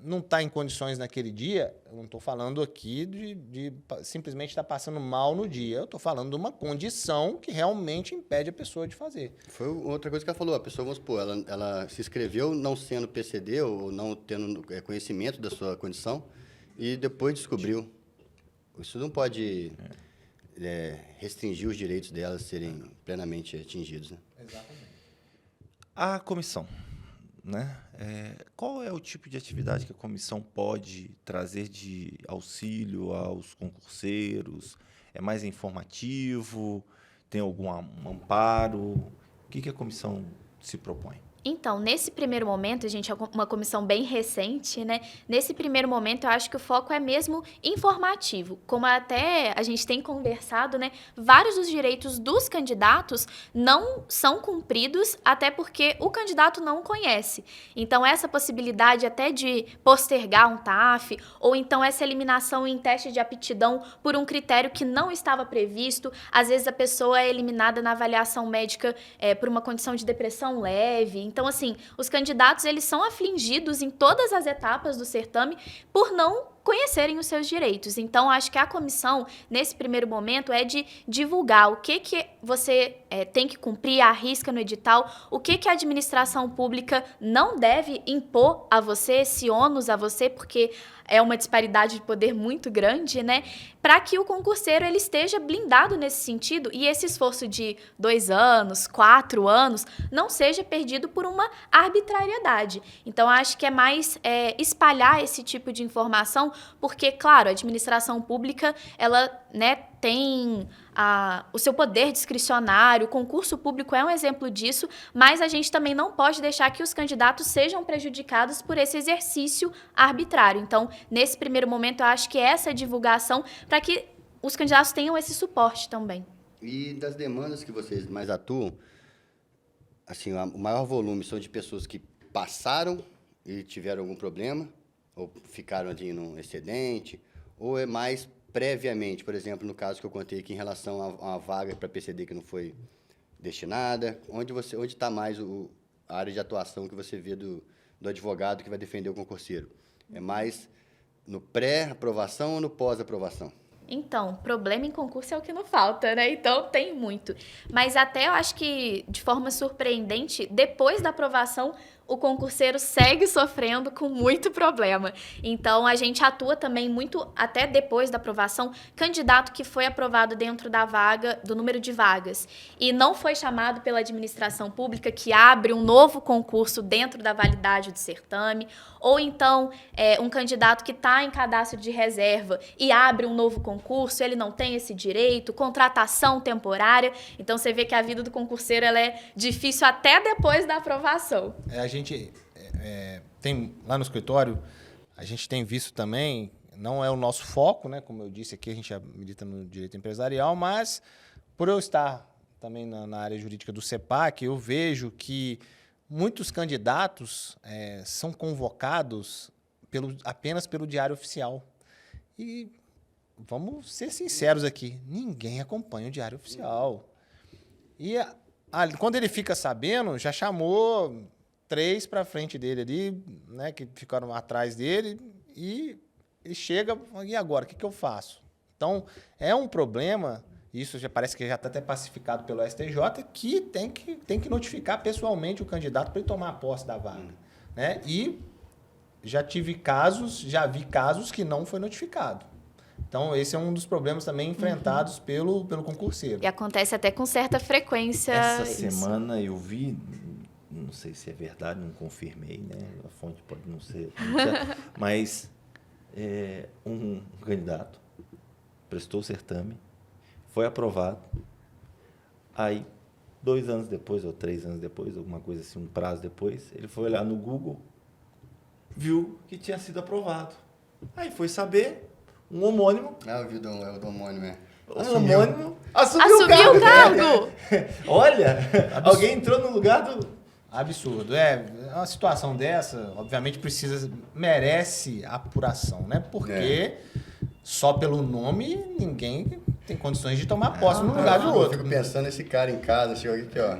não está em condições naquele dia, eu não estou falando aqui de simplesmente estar passando mal no dia, eu estou falando de uma condição que realmente impede a pessoa de fazer. Foi outra coisa que ela falou, a pessoa, vamos supor, ela se inscreveu não sendo PCD ou não tendo conhecimento da sua condição e depois descobriu. Isso não pode restringir os direitos delas serem plenamente atingidos, né? Exatamente. A comissão, né? Qual é o tipo de atividade que a comissão pode trazer de auxílio aos concurseiros? É mais informativo? Tem algum amparo? O que a comissão se propõe? Então, nesse primeiro momento, a gente é uma comissão bem recente, né? Nesse primeiro momento, eu acho que o foco é mesmo informativo. Como até a gente tem conversado, né? Vários dos direitos dos candidatos não são cumpridos, até porque o candidato não conhece. Então, essa possibilidade até de postergar um TAF, ou então essa eliminação em teste de aptidão por um critério que não estava previsto. Às vezes, a pessoa é eliminada na avaliação médica por uma condição de depressão leve. Então, assim, os candidatos, eles são afligidos em todas as etapas do certame por não conhecerem os seus direitos. Então, acho que a comissão, nesse primeiro momento, é de divulgar o que você tem que cumprir, a risca no edital, o que a administração pública não deve impor a você, esse ônus a você, porque é uma disparidade de poder muito grande, né? Para que o concurseiro ele esteja blindado nesse sentido e esse esforço de 2 anos, 4 anos, não seja perdido por uma arbitrariedade. Então, acho que é mais espalhar esse tipo de informação, porque, claro, a administração pública, ela, né, tem o seu poder discricionário, o concurso público é um exemplo disso, mas a gente também não pode deixar que os candidatos sejam prejudicados por esse exercício arbitrário. Então, nesse primeiro momento, eu acho que essa divulgação para que os candidatos tenham esse suporte também. E das demandas que vocês mais atuam, assim, o maior volume são de pessoas que passaram e tiveram algum problema, ou ficaram ali num excedente, ou é mais previamente, por exemplo, no caso que eu contei aqui em relação a uma vaga para PCD que não foi destinada, onde está mais a área de atuação que você vê do advogado que vai defender o concurseiro? É mais no pré-aprovação ou no pós-aprovação? Então, problema em concurso é o que não falta, né? Então, tem muito. Mas até eu acho que, de forma surpreendente, depois da aprovação, o concurseiro segue sofrendo com muito problema. Então, a gente atua também muito, até depois da aprovação, candidato que foi aprovado dentro da vaga, do número de vagas, e não foi chamado pela administração pública, que abre um novo concurso dentro da validade do certame, ou então um candidato que está em cadastro de reserva e abre um novo concurso, ele não tem esse direito, contratação temporária. Então, você vê que a vida do concurseiro ela é difícil até depois da aprovação. A gente tem, lá no escritório, a gente tem visto também, não é o nosso foco, né? Como eu disse aqui, a gente milita no direito empresarial, mas por eu estar também na área jurídica do CEPAC, eu vejo que muitos candidatos são convocados apenas pelo Diário Oficial. E vamos ser sinceros aqui, ninguém acompanha o Diário Oficial. E quando ele fica sabendo, já chamou 3 para frente dele ali, né, que ficaram atrás dele, e ele chega, e agora, o que eu faço? Então, é um problema, isso já parece que já está até pacificado pelo STJ, que tem que notificar pessoalmente o candidato para ele tomar a posse da vaga. Né? E já vi casos que não foi notificado. Então, esse é um dos problemas também enfrentados pelo concurseiro. E acontece até com certa frequência. Essa semana eu vi, não sei se é verdade, não confirmei, né? A fonte pode não ser, mas um candidato prestou o certame, foi aprovado, aí 2 anos depois, ou 3 anos depois, alguma coisa assim, um prazo depois, ele foi olhar no Google, viu que tinha sido aprovado. Aí foi saber, um homônimo... Ah, eu vi o do homônimo, Um homônimo Assumiu o cargo! Olha, alguém entrou no lugar do... Absurdo. Uma situação dessa, obviamente, merece apuração, né? Porque só pelo nome ninguém tem condições de tomar posse num lugar do Eu outro. fico pensando nesse cara em casa, chegou aqui, ó.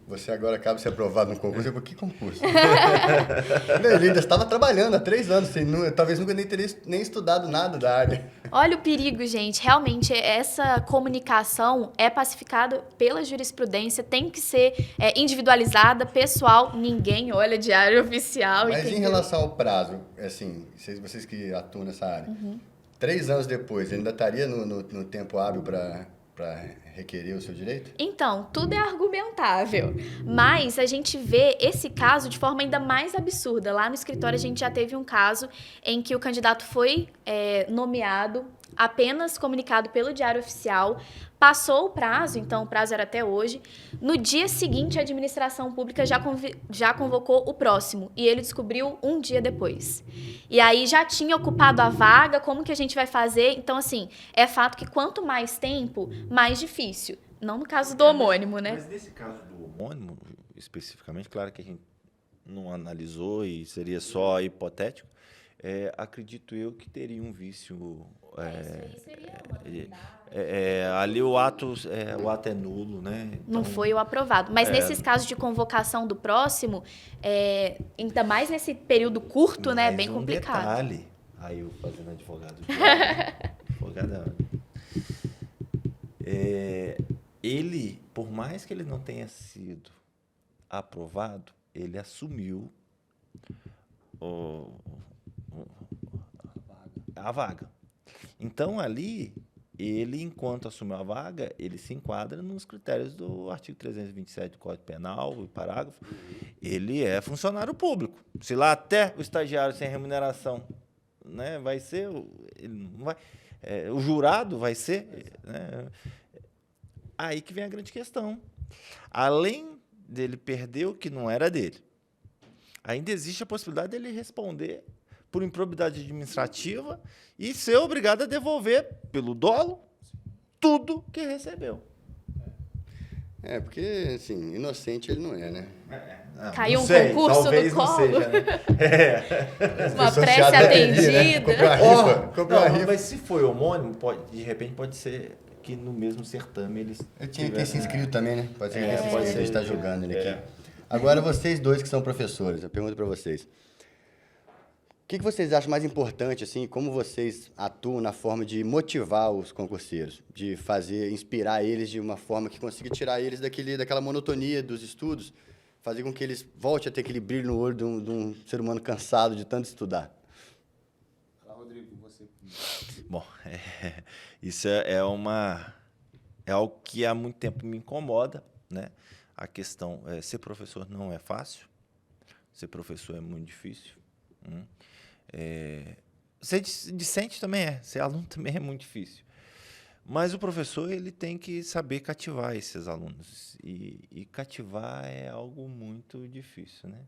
Você agora acaba de ser aprovado no concurso. Eu falei, que concurso? Ele ainda estava trabalhando há 3 anos, assim, talvez nunca nem teria nem estudado nada da área. Olha o perigo, gente. Realmente, essa comunicação é pacificada pela jurisprudência, tem que ser individualizada, pessoal. Ninguém olha diário oficial. Mas entendeu? em relação ao prazo, assim, vocês que atuam nessa área, 3 anos depois, ainda estaria no tempo hábil para requerer o seu direito? Então, tudo é argumentável, mas a gente vê esse caso de forma ainda mais absurda. Lá no escritório a gente já teve um caso em que o candidato foi nomeado, apenas comunicado pelo Diário Oficial, passou o prazo, então o prazo era até hoje. No dia seguinte, a administração pública já convocou o próximo, e ele descobriu um dia depois. E aí já tinha ocupado a vaga, como que a gente vai fazer? Então, assim, é fato que quanto mais tempo, mais difícil. Não no caso do homônimo, né? Mas nesse caso do homônimo, especificamente, claro que a gente não analisou e seria só hipotético, acredito eu que teria um vício... ali o ato é nulo, né? Então, Não foi o aprovado. Mas nesses casos de convocação do próximo, ainda mais nesse período curto, né? É bem complicado. Detalhe, aí eu fazendo advogado advogado. Ele, por mais que ele não tenha sido aprovado, ele assumiu a vaga. Então, ali, ele, enquanto assumiu a vaga, ele se enquadra nos critérios do artigo 327 do Código Penal, o parágrafo. Ele é funcionário público. Se lá até o estagiário sem remuneração, né, vai ser... Ele não vai, o jurado vai ser... Né, aí que vem a grande questão. Além dele perder o que não era dele, ainda existe a possibilidade dele responder por improbidade administrativa e ser obrigado a devolver, pelo dolo, tudo que recebeu. Porque, assim, inocente ele não é, né? Caiu um concurso no colo. Seja, né? Uma prece atendida. Comprou uma rifa. Mas se foi homônimo, de repente pode ser que no mesmo certame eles... Eu tinha que ter se inscrito também, né? Pode ser que pode a ser. gente está julgando ele aqui. Agora, vocês dois que são professores, eu pergunto para vocês. O que vocês acham mais importante, assim, como vocês atuam na forma de motivar os concurseiros, de inspirar eles de uma forma que consiga tirar eles daquela monotonia dos estudos, fazer com que eles voltem a ter aquele brilho no olho de um ser humano cansado de tanto estudar? Fala, Rodrigo, você. Bom, isso é algo que há muito tempo me incomoda, né? A questão ser professor não é fácil, ser professor é muito difícil. Ser discente também ser aluno também é muito difícil. Mas o professor ele tem que saber cativar esses alunos. E cativar é algo muito difícil, né?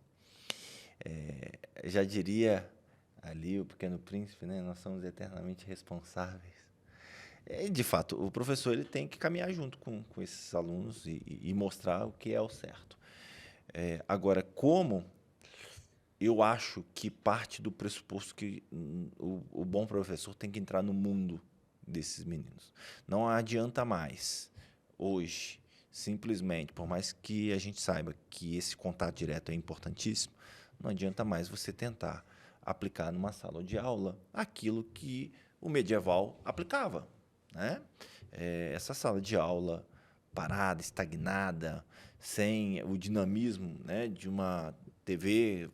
Já diria ali o Pequeno Príncipe, né? Nós somos eternamente responsáveis. De fato, o professor ele tem que caminhar junto com esses alunos e mostrar o que é o certo. Agora, como eu acho que parte do pressuposto que o bom professor tem que entrar no mundo desses meninos. Não adianta mais, hoje, simplesmente, por mais que a gente saiba que esse contato direto é importantíssimo, não adianta mais você tentar aplicar numa sala de aula aquilo que o medieval aplicava, né? Essa sala de aula parada, estagnada, sem o dinamismo, né, de uma TV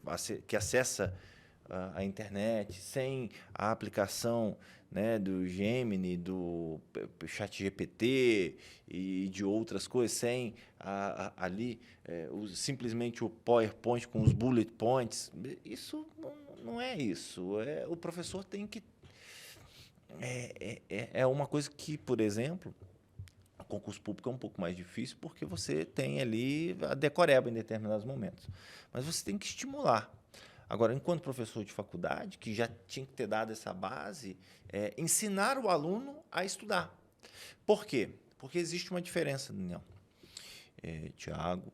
que acessa a internet, sem a aplicação, né, do Gemini, do ChatGPT e de outras coisas, sem ali simplesmente o PowerPoint com os bullet points. Isso não é isso. O professor tem que... É uma coisa que, por exemplo, o concurso público é um pouco mais difícil porque você tem ali a decoreba em determinados momentos. Mas você tem que estimular. Agora, enquanto professor de faculdade, que já tinha que ter dado essa base, ensinar o aluno a estudar. Por quê? Porque existe uma diferença, Daniel, Tiago,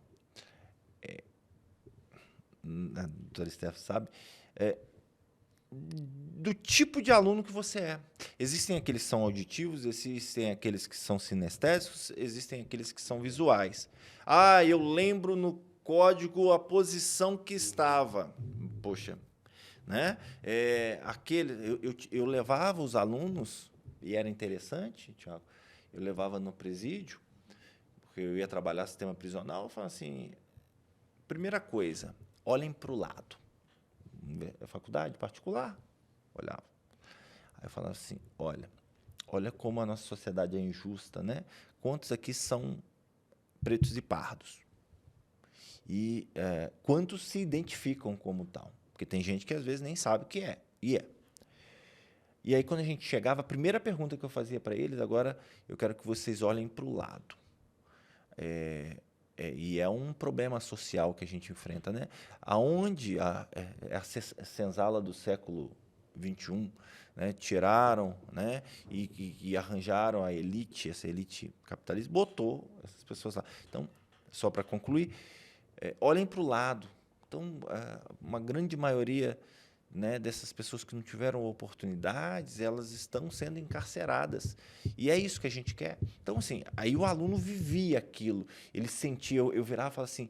a doutora Steph sabe, do tipo de aluno que você é. Existem aqueles que são auditivos, existem aqueles que são sinestésicos, existem aqueles que são visuais. Ah, eu lembro no código a posição que estava. Poxa, né? Eu levava os alunos, e era interessante, Tiago, eu levava no presídio, porque eu ia trabalhar sistema prisional, eu falava assim, primeira coisa, olhem para o lado. Faculdade particular, olhava. Aí eu falava assim, olha como a nossa sociedade é injusta, né? Quantos aqui são pretos e pardos? E quantos se identificam como tal? Porque tem gente que às vezes nem sabe o que é, e é. E aí, quando a gente chegava, a primeira pergunta que eu fazia para eles, agora eu quero que vocês olhem para o lado. E é um problema social que a gente enfrenta, né? Aonde a senzala do século XXI, né, tiraram, né, e arranjaram a elite, essa elite capitalista, botou essas pessoas lá. Então, só para concluir, olhem para o lado. Então, uma grande maioria, né, dessas pessoas que não tiveram oportunidades, elas estão sendo encarceradas. E é isso que a gente quer. Então, assim, aí o aluno vivia aquilo, ele sentia, eu virava e falava assim,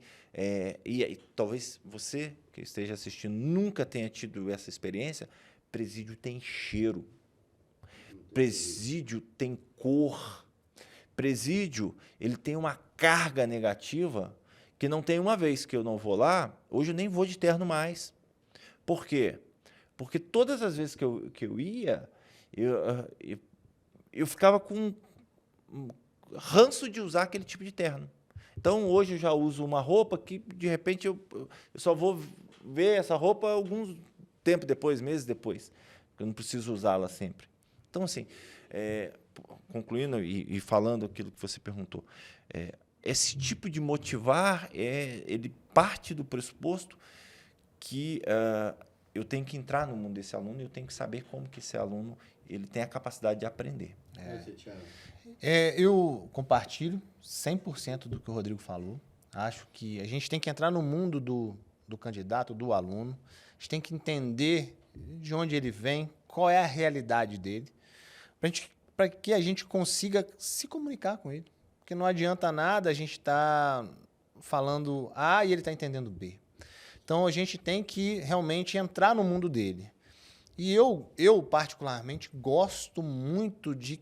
e talvez você que esteja assistindo nunca tenha tido essa experiência, presídio tem cheiro, presídio tem cor, presídio ele tem uma carga negativa que não tem uma vez que eu não vou lá, hoje eu nem vou de terno mais. Por quê? Porque todas as vezes que eu ia, eu ficava com ranço de usar aquele tipo de terno. Então, hoje eu já uso uma roupa que, de repente, eu só vou ver essa roupa alguns tempo depois, meses depois. Eu não preciso usá-la sempre. Então, assim, concluindo e falando aquilo que você perguntou, esse tipo de motivar, ele parte do pressuposto que eu tenho que entrar no mundo desse aluno e eu tenho que saber como que esse aluno ele tem a capacidade de aprender. Eu compartilho 100% do que o Rodrigo falou. Acho que a gente tem que entrar no mundo do candidato, do aluno. A gente tem que entender de onde ele vem, qual é a realidade dele, para que a gente consiga se comunicar com ele. Porque não adianta nada a gente estar falando A e ele está entendendo B. Então, a gente tem que realmente entrar no mundo dele. E eu particularmente, gosto muito de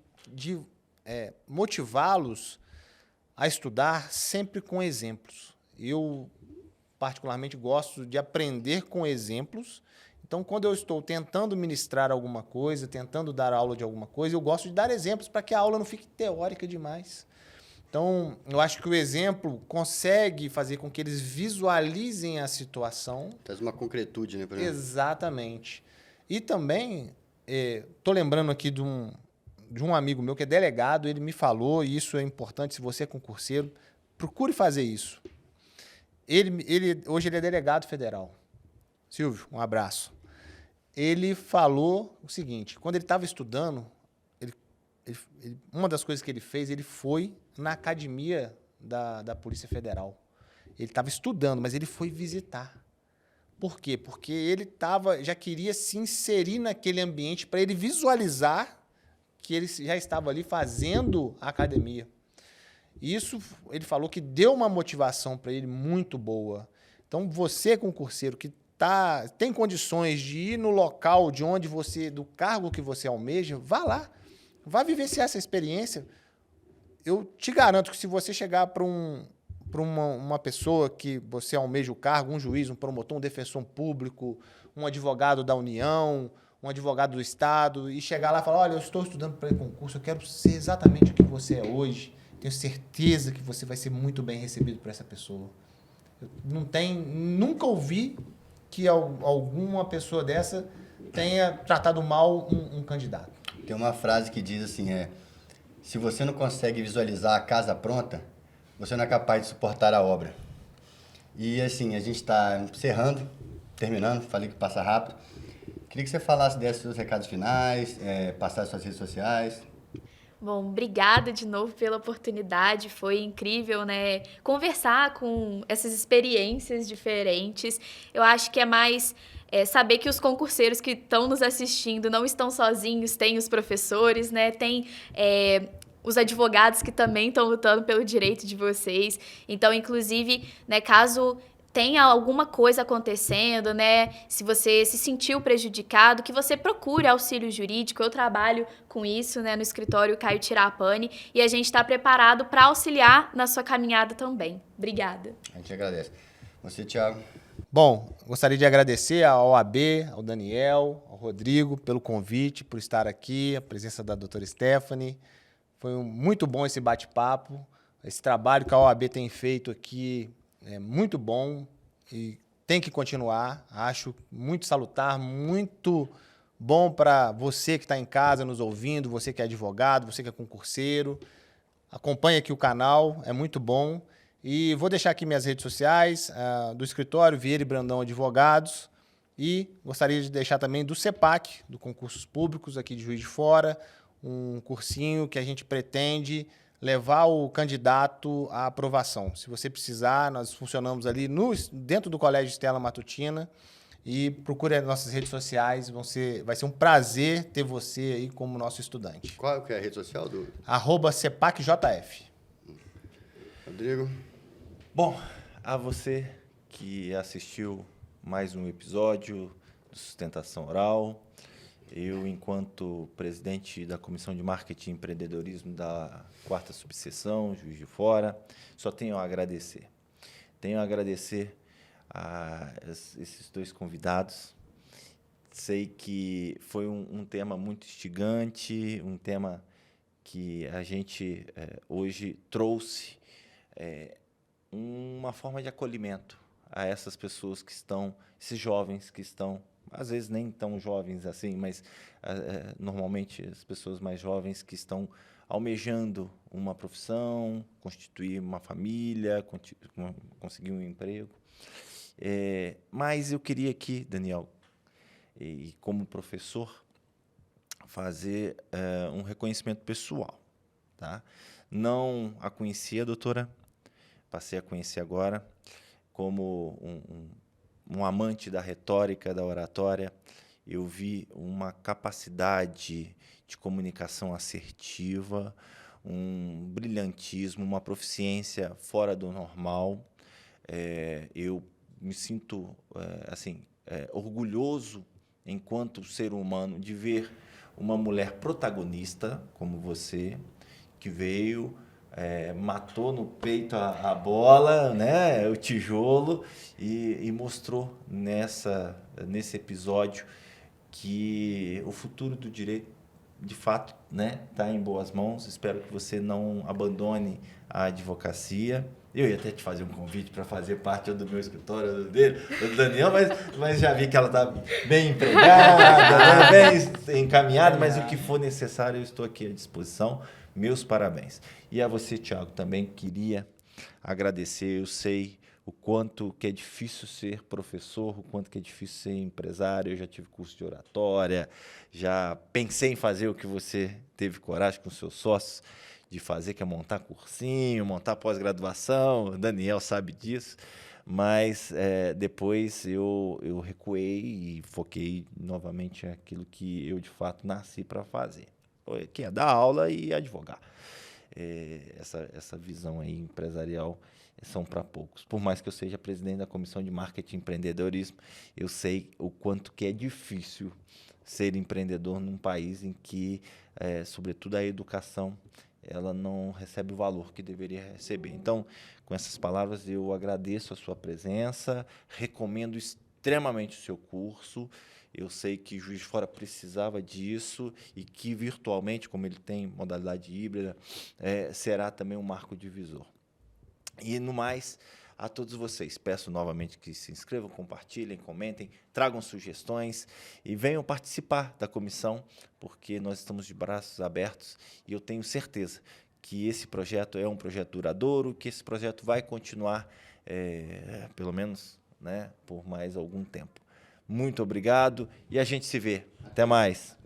motivá-los a estudar sempre com exemplos. Eu, particularmente, gosto de aprender com exemplos. Então, quando eu estou tentando ministrar alguma coisa, tentando dar aula de alguma coisa, eu gosto de dar exemplos para que a aula não fique teórica demais. Então, eu acho que o exemplo consegue fazer com que eles visualizem a situação. Traz uma concretude, né? Exatamente. E também, estou lembrando aqui de um amigo meu que é delegado, ele me falou, e isso é importante, se você é concurseiro, procure fazer isso. Hoje ele é delegado federal. Silvio, um abraço. Ele falou o seguinte, quando ele estava estudando, uma das coisas que ele fez, ele foi na academia da Polícia Federal. Ele estava estudando, mas ele foi visitar. Por quê? Porque ele já queria se inserir naquele ambiente para ele visualizar que ele já estava ali fazendo a academia. Isso, ele falou que deu uma motivação para ele muito boa. Então, você, concurseiro, que tem condições de ir no local do cargo que você almeja, vá lá. Vá vivenciar essa experiência. Eu te garanto que se você chegar para uma pessoa que você almeja o cargo, um juiz, um promotor, um defensor público, um advogado da União, um advogado do Estado, e chegar lá e falar, olha, eu estou estudando para concurso, eu quero ser exatamente o que você é hoje, tenho certeza que você vai ser muito bem recebido por essa pessoa. Nunca ouvi que alguma pessoa dessa tenha tratado mal um candidato. Tem uma frase que diz assim, se você não consegue visualizar a casa pronta, você não é capaz de suportar a obra. E assim, a gente está terminando, falei que passa rápido. Queria que você falasse desses seus recados finais, passasse suas redes sociais. Bom, obrigada de novo pela oportunidade, foi incrível, né? Conversar com essas experiências diferentes. Eu acho que é mais saber que os concurseiros que estão nos assistindo não estão sozinhos, tem os professores, né? Tem os advogados que também estão lutando pelo direito de vocês. Então, inclusive, né, caso tenha alguma coisa acontecendo, né? Se você se sentiu prejudicado, que você procure auxílio jurídico. Eu trabalho com isso, né, no escritório Caio Tirapani, e a gente está preparado para auxiliar na sua caminhada também. Obrigada. A gente agradece. Você, Thiago? Bom, gostaria de agradecer ao OAB, ao Daniel, ao Rodrigo pelo convite, por estar aqui, a presença da doutora Stephanie. Foi muito bom esse bate-papo. Esse trabalho que a OAB tem feito aqui é muito bom e tem que continuar. Acho muito salutar, muito bom para você que está em casa nos ouvindo, você que é advogado, você que é concurseiro. Acompanhe aqui o canal, é muito bom. E vou deixar aqui minhas redes sociais, do escritório Vieira e Brandão Advogados. E gostaria de deixar também do CEPAC, do Concursos Públicos, aqui de Juiz de Fora, um cursinho que a gente pretende levar o candidato à aprovação. Se você precisar, nós funcionamos ali dentro do Colégio Stella Matutina, e procure as nossas redes sociais, vai ser um prazer ter você aí como nosso estudante. Qual que é a rede social do @CEPACJF. Rodrigo? Bom, a você que assistiu mais um episódio do Sustentação Oral, eu, enquanto presidente da Comissão de Marketing e Empreendedorismo da 4ª Subseção, Juiz de Fora, só tenho a agradecer. Tenho a agradecer a esses dois convidados. Sei que foi um tema muito instigante, um tema que a gente hoje trouxe uma forma de acolhimento a essas pessoas que estão, esses jovens que estão, às vezes nem tão jovens assim, mas normalmente as pessoas mais jovens que estão almejando uma profissão, constituir uma família, conseguir um emprego. Mas eu queria aqui, Daniel, e como professor, fazer um reconhecimento pessoal. Tá? Não a conhecia, doutora, passei a conhecer agora, como um amante da retórica, da oratória. Eu vi uma capacidade de comunicação assertiva, um brilhantismo, uma proficiência fora do normal. Eu me sinto orgulhoso, enquanto ser humano, de ver uma mulher protagonista como você, que veio, matou no peito a bola, né, o tijolo, e mostrou nesse episódio que o futuro do direito, de fato, né, está em boas mãos. Espero que você não abandone a advocacia. Eu ia até te fazer um convite para fazer parte do meu escritório, do Daniel, mas já vi que ela está bem empregada, bem encaminhada, mas o que for necessário, eu estou aqui à disposição. Meus parabéns. E a você, Thiago, também queria agradecer. Eu sei o quanto que é difícil ser professor, o quanto que é difícil ser empresário. Eu já tive curso de oratória, já pensei em fazer o que você teve coragem com seus sócios de fazer, que é montar cursinho, montar pós-graduação. O Daniel sabe disso. Mas depois eu recuei e foquei novamente naquilo que eu, de fato, nasci para fazer, que é dar aula e advogar. Essa visão aí empresarial são para poucos. Por mais que eu seja presidente da Comissão de Marketing e Empreendedorismo, eu sei o quanto que é difícil ser empreendedor num país em que, sobretudo, a educação ela não recebe o valor que deveria receber. Então, com essas palavras, eu agradeço a sua presença, recomendo extremamente o seu curso. Eu sei que Juiz de Fora precisava disso e que virtualmente, como ele tem modalidade híbrida, será também um marco divisor. E, no mais, a todos vocês, peço novamente que se inscrevam, compartilhem, comentem, tragam sugestões e venham participar da comissão, porque nós estamos de braços abertos e eu tenho certeza que esse projeto é um projeto duradouro, que esse projeto vai continuar, pelo menos, né, por mais algum tempo. Muito obrigado e a gente se vê. Até mais.